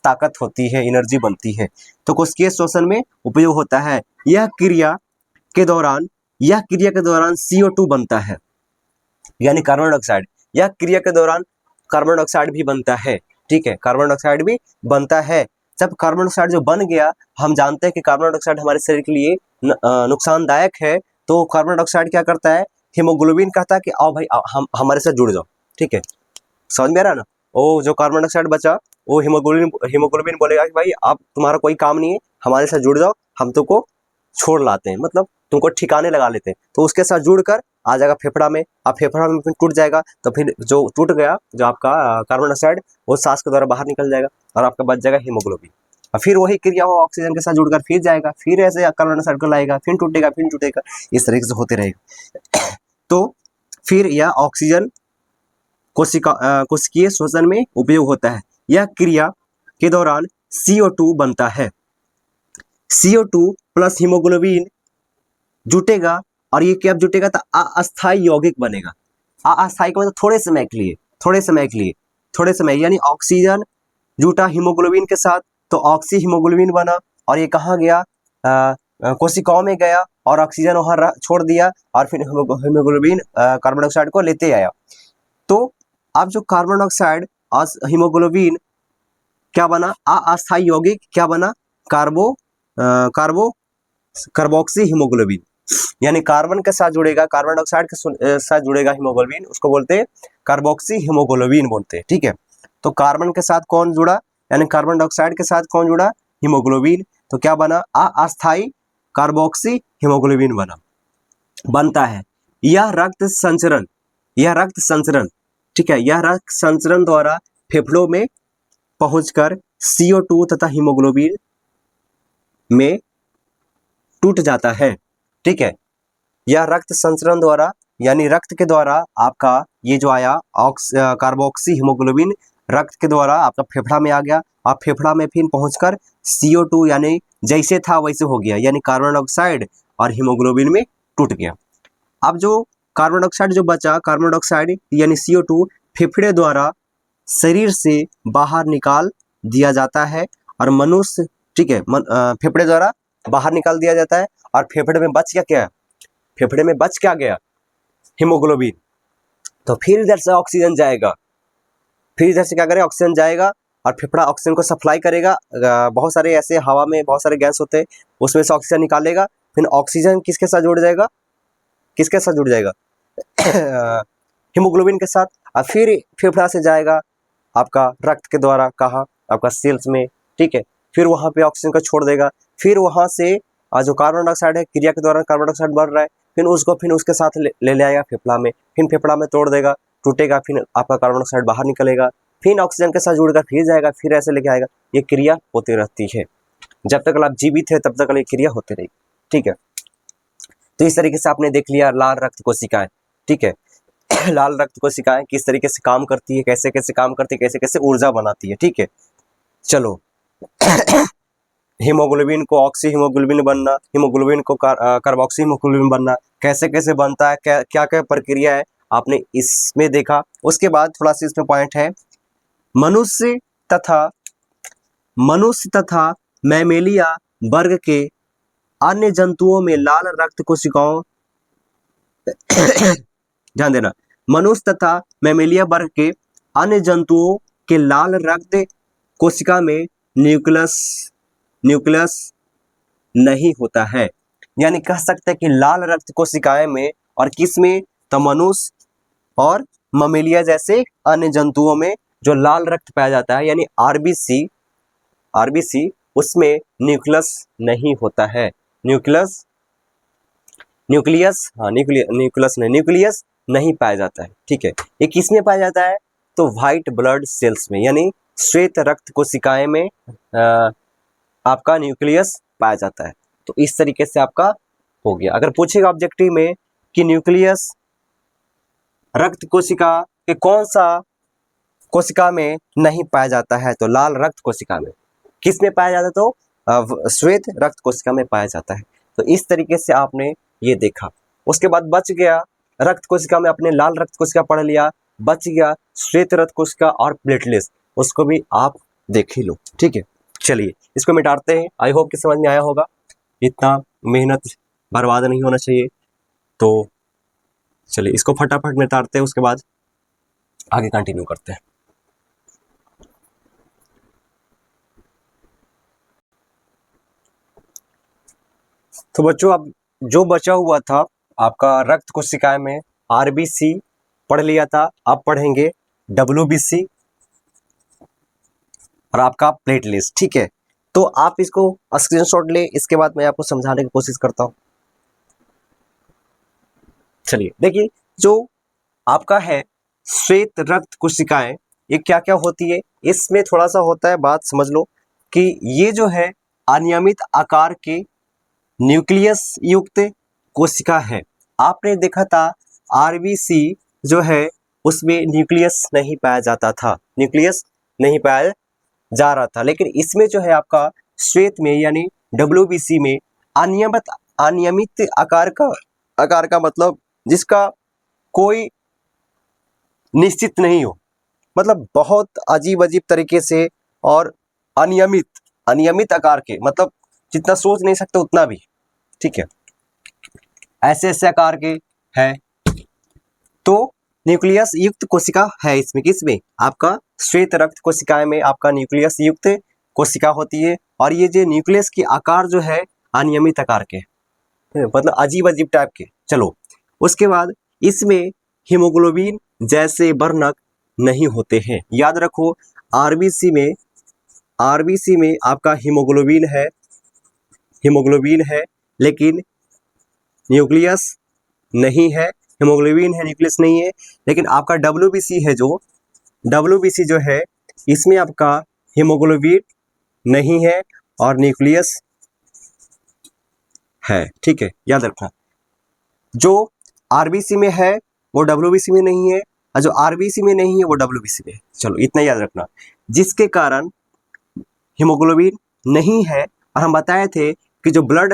ताकत होती है, एनर्जी बनती है, तो कोशिकीय श्वसन में उपयोग होता है। यह क्रिया के दौरान CO2 बनता है, यानी कार्बन डाइऑक्साइड। यह क्रिया के दौरान कार्बन डाइऑक्साइड भी बनता है। ठीक है, कार्बन डाइऑक्साइड भी बनता है। जब कार्बन डाइऑक्साइड जो बन गया, हम जानते हैं कि कार्बन डाइऑक्साइड हमारे शरीर के लिए नुकसानदायक है, तो कार्बन डाइऑक्साइड क्या करता है, हीमोग्लोबिन कहता है कि आओ भाई हम हमारे साथ जुड़ जाओ। ठीक है, समझ में आ रहा है ना। वो जो कार्बन डाइऑक्साइड बचा वो हीमोग्लोबिन बोलेगा कि भाई आप, तुम्हारा कोई काम नहीं है, हमारे साथ जुड़ जाओ, हम तुमको छोड़ लाते हैं, मतलब तुमको ठिकाने लगा लेते हैं। तो उसके साथ जुड़कर आ जाएगा फेफड़ा में, अब फेफड़ा में फिर टूट जाएगा, तो फिर जो टूट गया जो आपका कार्बन डाइऑक्साइड वो सांस के द्वारा बाहर निकल जाएगा और आपका बच जाएगा हीमोग्लोबिन। और फिर वही क्रिया हो ऑक्सीजन के साथ जुड़कर फिर जाएगा, फिर ऐसे कार्बन डाइऑक्साइड को लाएगा, फिर टूटेगा, इस तरीके से होते रहेगा। तो फिर यह ऑक्सीजन कोशिकीय श्वसन में उपयोग होता है। यह क्रिया के दौरान CO2 बनता है। CO2 प्लस हीमोग्लोबिन जुटेगा, और ये क्या जुटेगा, तो अस्थायी यौगिक बनेगा। अस्थायी का मतलब थोड़े समय, यानी ऑक्सीजन जुटा हीमोग्लोबिन के साथ तो ऑक्सी हीमोग्लोबिन बना, और ये कहाँ गया, कोशिकाओं में गया और ऑक्सीजन वहाँ छोड़ दिया, और फिर हीमोग्लोबिन कार्बन डाइऑक्साइड को लेते आया। तो अब जो कार्बन डाइऑक्साइड और हीमोग्लोबिन क्या बना, अस्थायी यौगिक क्या बना, कार्बोक्सी हीमोग्लोबिन, यानी कार्बन के साथ जुड़ेगा, कार्बन डाइऑक्साइड के साथ जुड़ेगा हीमोग्लोबिन, उसको बोलते हैं कार्बोक्सी हीमोग्लोबिन बोलते हैं। ठीक है, तो कार्बन के साथ कौन जुड़ा, यानी कार्बन डाइऑक्साइड के साथ कौन जुड़ा, हीमोग्लोबिन, तो क्या बना, अस्थायी कार्बोक्सी हीमोग्लोबिन बनता है। यह रक्त संचरण, ठीक है, यह रक्त संचरण द्वारा फेफड़ों में पहुंचकर CO2 तथा हीमोग्लोबिन में टूट जाता है। ठीक है, यह रक्त संचरण द्वारा, यानी रक्त के द्वारा आपका ये जो आया कार्बोक्सी हीमोग्लोबिन रक्त के द्वारा आपका फेफड़ा में आ गया, और फेफड़ा में फिर पहुंचकर CO2 यानी जैसे था वैसे हो गया, यानी कार्बन डाइऑक्साइड और हीमोग्लोबिन में टूट गया। अब जो कार्बन डाइऑक्साइड जो बचा, कार्बन डाइऑक्साइड यानी CO2 फेफड़े द्वारा शरीर से बाहर निकाल दिया जाता है, और मनुष्य, ठीक है, फेफड़े द्वारा बाहर निकाल दिया जाता है, और फेफड़े में बच क्या गया, हीमोग्लोबिन। तो फिर इधर से ऑक्सीजन जाएगा, फिर इधर से क्या करेगा, ऑक्सीजन जाएगा और फेफड़ा ऑक्सीजन को सप्लाई करेगा। बहुत सारे ऐसे हवा में बहुत सारे गैस होते हैं, उसमें से ऑक्सीजन निकालेगा। फिर ऑक्सीजन किसके साथ जुड़ जाएगा, किसके साथ जुड़ जाएगा हीमोग्लोबिन के साथ। और फिर फेफड़ा से जाएगा आपका रक्त के द्वारा, कहाँ, आपका सेल्स में, ठीक है। फिर वहाँ पे ऑक्सीजन को छोड़ देगा। फिर वहाँ से जो कार्बन डाइऑक्साइड है, क्रिया के द्वारा कार्बन डाइऑक्साइड बढ़ रहा है, फिर उसको फिर उसके साथ ले आएगा फेफड़ा में। फिर फेफड़ा में तोड़ देगा, टूटेगा, फिर आपका कार्बन डाइऑक्साइड बाहर निकलेगा, फिर ऑक्सीजन के साथ जुड़कर फिर जाएगा, फिर ऐसे लेके आएगा। ये क्रिया होती रहती है, जब तक आप जीवित है तब तक ये क्रिया होती रहेगी, ठीक है। तो इस तरीके से आपने देख लिया लाल रक्त कोशिकाएं, ठीक है। लाल रक्त कोशिकाएं किस तरीके से काम करती है, कैसे कैसे काम करती है, कैसे कैसे ऊर्जा बनाती है, ठीक है। चलो हीमोग्लोबिन को ऑक्सी हीमोग्लोबिन बनना, हीमोग्लोबिन को कार्बोक्सी हीमोग्लोबिन बनना, कैसे कैसे बनता है, क्या क्या प्रक्रिया है, आपने इसमें देखा। उसके बाद थोड़ा सा इसमें पॉइंट है, मनुष्य तथा मैमेलिया वर्ग के अन्य जंतुओं में लाल रक्त कोशिकाओं ध्यान देना, मनुष्य तथा मैमेलिया वर्ग के अन्य जंतुओं के लाल रक्त कोशिका में न्यूक्लियस नहीं होता है। यानी कह सकते हैं कि लाल रक्त कोशिकाएं में और किस में, तो मनुष्य और ममेलिया जैसे अन्य जंतुओं में जो लाल रक्त पाया जाता है, यानी आरबीसी उसमें न्यूक्लियस नहीं होता है। न्यूक्लियस नहीं पाया जाता है, ठीक है। ये किस में पाया जाता है, तो व्हाइट ब्लड सेल्स में, यानी श्वेत रक्त कोशिकाएं में आपका न्यूक्लियस पाया जाता है। तो इस तरीके से आपका हो गया। अगर पूछेगा ऑब्जेक्टिव में कि न्यूक्लियस रक्त कोशिका के कौन सा कोशिका में नहीं पाया जाता है, तो लाल रक्त कोशिका में। किस में पाया जाता है, तो श्वेत रक्त कोशिका में पाया जाता है। तो इस तरीके से आपने ये देखा। उसके बाद बच गया रक्त कोशिका में, अपने लाल रक्त कोशिका पढ़ लिया, बच गया श्वेत रक्त कोशिका और प्लेटलेट्स, उसको भी आप देख ही लो, ठीक है। चलिए इसको मिटाते हैं। आई होप कि समझ में आया होगा, इतना मेहनत बर्बाद नहीं होना चाहिए। तो चलिए इसको फटाफट मिटाते हैं, उसके बाद आगे कंटिन्यू करते हैं। तो बच्चों, अब जो बचा हुआ था आपका रक्त कोशिकाएं में, आरबीसी पढ़ लिया था, अब पढ़ेंगे डब्ल्यूबीसी और आपका प्लेटलेट्स, ठीक है। तो आप इसको स्क्रीनशॉट ले, इसके बाद मैं आपको समझाने की कोशिश करता हूं। चलिए देखिए, जो आपका है श्वेत रक्त कोशिकाएं, ये क्या क्या होती है, इसमें थोड़ा सा होता है, बात समझ लो कि ये जो है अनियमित आकार के न्यूक्लियस युक्त कोशिका है। आपने देखा था आरबीसी जो है उसमें न्यूक्लियस नहीं पाया जाता था, न्यूक्लियस नहीं पाया जा रहा था, लेकिन इसमें जो है आपका श्वेत में यानी डब्ल्यूबीसी में अनियमित आकार का मतलब जिसका कोई निश्चित नहीं हो, मतलब बहुत अजीब अजीब तरीके से और अनियमित आकार के, मतलब जितना सोच नहीं सकते उतना भी, ठीक है, ऐसे ऐसे आकार के है। तो न्यूक्लियस युक्त कोशिका है इसमें, किसमें, आपका श्वेत रक्त कोशिकाएं में आपका न्यूक्लियस युक्त कोशिका होती है। और ये जो न्यूक्लियस की आकार जो है अनियमित आकार के, मतलब अजीब अजीब टाइप के। चलो उसके बाद इसमें हीमोग्लोबिन जैसे वर्णक नहीं होते हैं। याद रखो, आरबीसी में आपका हीमोग्लोबिन है लेकिन न्यूक्लियस नहीं है, हीमोग्लोबिन है न्यूक्लियस नहीं है। लेकिन आपका डब्ल्यूबीसी जो है इसमें आपका हीमोग्लोबिन नहीं है और न्यूक्लियस है, ठीक है, याद रखना। जो आरबीसी में है वो डब्ल्यूबीसी में नहीं है, और जो आरबीसी में नहीं है वो डब्ल्यूबीसी में है। चलो इतना याद रखना, जिसके कारण हीमोग्लोबिन नहीं है। और हम बताए थे कि जो ब्लड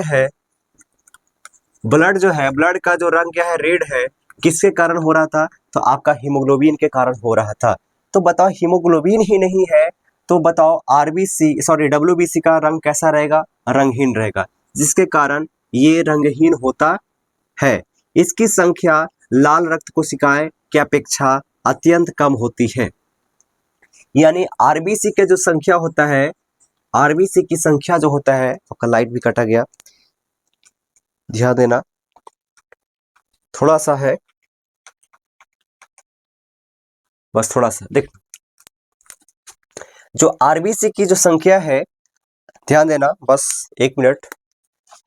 जो है, ब्लड का जो रंग क्या है, रेड है, किसके कारण हो रहा था, तो आपका हीमोग्लोबिन के कारण हो रहा था। तो बताओ हीमोग्लोबिन ही नहीं है, तो बताओ डब्ल्यूबीसी का रंग कैसा रहेगा, रंगहीन रहेगा, जिसके कारण ये रंगहीन होता है। इसकी संख्या लाल रक्त कोशिकाएं की अपेक्षा अत्यंत कम होती है। यानी आरबीसी के जो संख्या होता है, आरबीसी की संख्या जो होता है, आपका लाइट भी कटा गया, ध्यान देना थोड़ा सा है, बस थोड़ा सा देख, जो आरबीसी की जो संख्या है, ध्यान देना बस 1 मिनट,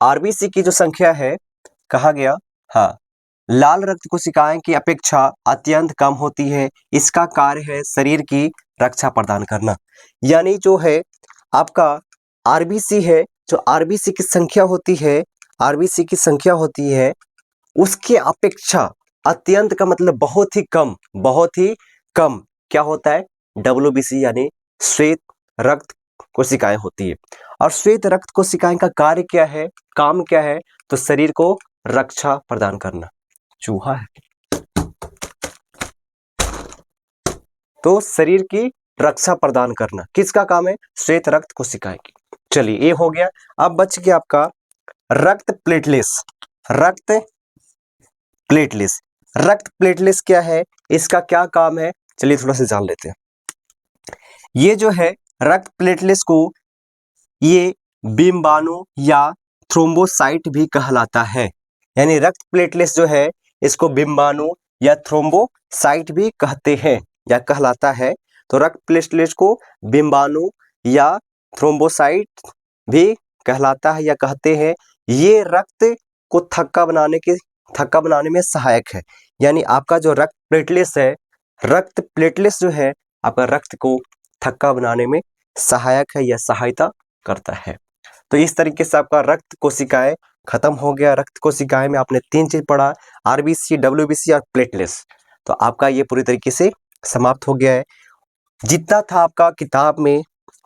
आरबीसी की जो संख्या है, कहा गया, हाँ, लाल रक्त कोशिकाएं की अपेक्षा अत्यंत कम होती है। इसका कार्य है शरीर की रक्षा प्रदान करना। यानी जो है आपका आरबीसी है, जो आरबीसी की संख्या होती है, आरबीसी की संख्या होती है, उसकी अपेक्षा अत्यंत का मतलब बहुत ही कम, बहुत ही कम क्या होता है, डब्ल्यूबीसी यानी श्वेत रक्त कोशिकाएं होती है। और श्वेत रक्त कोशिकाएं का कार्य क्या है, काम क्या है, तो शरीर को रक्षा प्रदान करना। चूहा है, तो शरीर की रक्षा प्रदान करना किसका काम है, श्वेत रक्त कोशिकाएं की। चलिए ये हो गया। अब बच गया आपका रक्त प्लेटलेट्स। रक्त प्लेटलेट्स, रक्त प्लेटलेट्स क्या है, इसका क्या काम है, चलिए थोड़ा सा जान लेते हैं। ये जो है रक्त प्लेटलेट्स को ये बिम्बाणु या थ्रोम्बोसाइट भी कहलाता है। यानी रक्त प्लेटलेट्स जो है इसको बिम्बाणु या थ्रोम्बोसाइट भी कहते हैं या कहलाता है। तो रक्त प्लेटलेट्स को बिम्बाणु या थ्रोम्बोसाइट भी कहलाता है या कहते हैं। ये रक्त को थक्का बनाने में सहायक है। यानी आपका जो रक्त प्लेटलेट्स है, रक्त प्लेटलेट्स जो है आपका रक्त को थक्का बनाने में सहायक है या सहायता करता है। तो इस तरीके से आपका रक्त कोशिकाएं खत्म हो गया। रक्त कोशिकाएं में आपने 3 चीज पढ़ा, आरबीसी, डब्ल्यूबीसी और प्लेटलेट्स। तो आपका ये पूरी तरीके से समाप्त हो गया है। जितना था आपका किताब में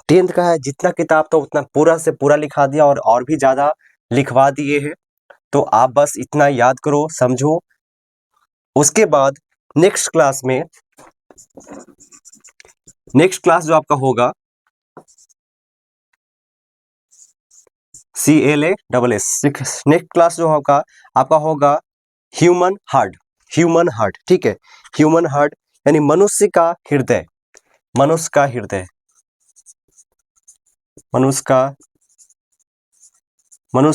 10th का है, जितना किताब था उतना पूरा से पूरा लिखा दिया और भी ज्यादा लिखवा दिए हैं। तो आप बस इतना याद करो, समझो। उसके बाद नेक्स्ट क्लास जो आपका होगा CLASS, नेक्स्ट क्लास जो होगा आपका होगा ह्यूमन हार्ट, ठीक है। ह्यूमन हार्ट यानी मनुष्य का हृदय, मनुष्य का हृदय, मनुष्य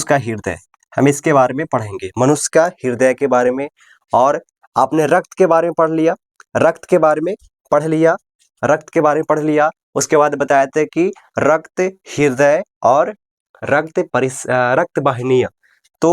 का हृदय, हम इसके बारे में पढ़ेंगे, मनुष्य का हृदय के बारे में। और आपने रक्त के बारे में पढ़ लिया, रक्त के बारे में पढ़ लिया, रक्त के बारे में पढ़ लिया। उसके बाद बताया था कि रक्त, हृदय और रक्त वाहिनियां। तो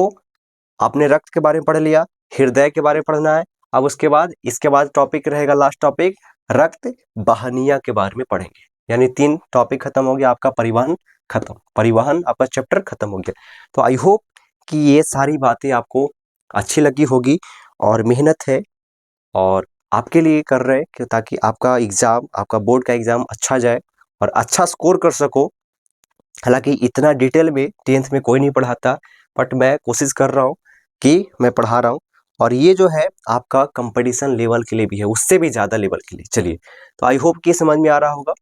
आपने रक्त के बारे में पढ़ लिया, हृदय के बारे में पढ़ना है। अब उसके बाद इसके बाद टॉपिक रहेगा, लास्ट टॉपिक रक्त वाहिनियां के बारे में पढ़ेंगे। यानी 3 टॉपिक खत्म हो गया आपका, परिवहन आपका चैप्टर खत्म हो गया। तो आई होप कि ये सारी बातें आपको अच्छी लगी होगी और मेहनत है और आपके लिए कर रहे हैं कि ताकि आपका एग्जाम, आपका बोर्ड का एग्जाम अच्छा जाए और अच्छा स्कोर कर सको। हालांकि इतना डिटेल में 10th में कोई नहीं पढ़ाता, बट मैं कोशिश कर रहा हूँ कि मैं पढ़ा रहा हूँ। और ये जो है आपका कंपटीशन लेवल के लिए भी है, उससे भी ज़्यादा लेवल के लिए। चलिए, तो आई होप कि समझ में आ रहा होगा।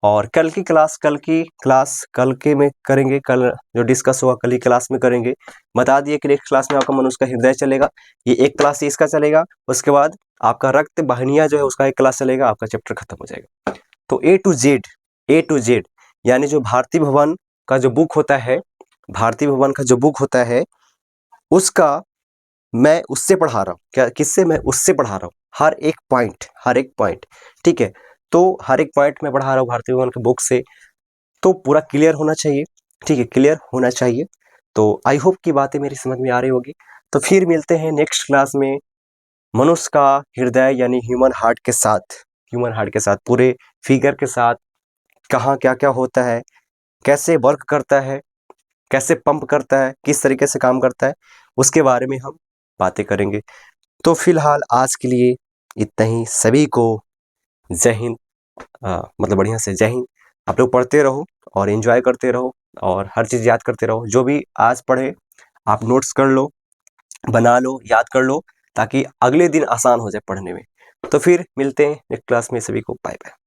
और कल की क्लास कल के में करेंगे, कल जो डिस्कस हुआ कल ही क्लास में करेंगे। बता दिए कि नेक्स्ट क्लास में आपका मनुष्य का हृदय चलेगा, ये एक क्लास इसका चलेगा। उसके बाद आपका रक्त वाहिनियां जो है उसका एक क्लास चलेगा, आपका चैप्टर खत्म हो जाएगा। तो ए टू जेड यानी जो भारतीय भवन का जो बुक होता है, भारतीय भवन का जो बुक होता है उसका मैं उससे पढ़ा रहा हूँ। क्या, किससे? मैं उससे पढ़ा रहा हूँ, हर एक पॉइंट, ठीक है। तो हर एक पॉइंट में पढ़ा रहा हूँ भारतीय भवन के बुक से, तो पूरा क्लियर होना चाहिए, ठीक है, क्लियर होना चाहिए। तो आई होप की बातें मेरी समझ में आ रही होगी। तो फिर मिलते हैं नेक्स्ट क्लास में मनुष्य का हृदय यानी ह्यूमन हार्ट के साथ, पूरे फिगर के साथ, कहाँ क्या क्या होता है, कैसे वर्क करता है, कैसे पंप करता है, किस तरीके से काम करता है, उसके बारे में हम बातें करेंगे। तो फिलहाल आज के लिए इतना ही। सभी को जय हिंद, मतलब बढ़िया से जय हिंद। आप लोग पढ़ते रहो और एंजॉय करते रहो और हर चीज़ याद करते रहो। जो भी आज पढ़े आप नोट्स कर लो, बना लो, याद कर लो, ताकि अगले दिन आसान हो जाए पढ़ने में। तो फिर मिलते हैं नेक्स्ट क्लास में। सभी को बाय बाय।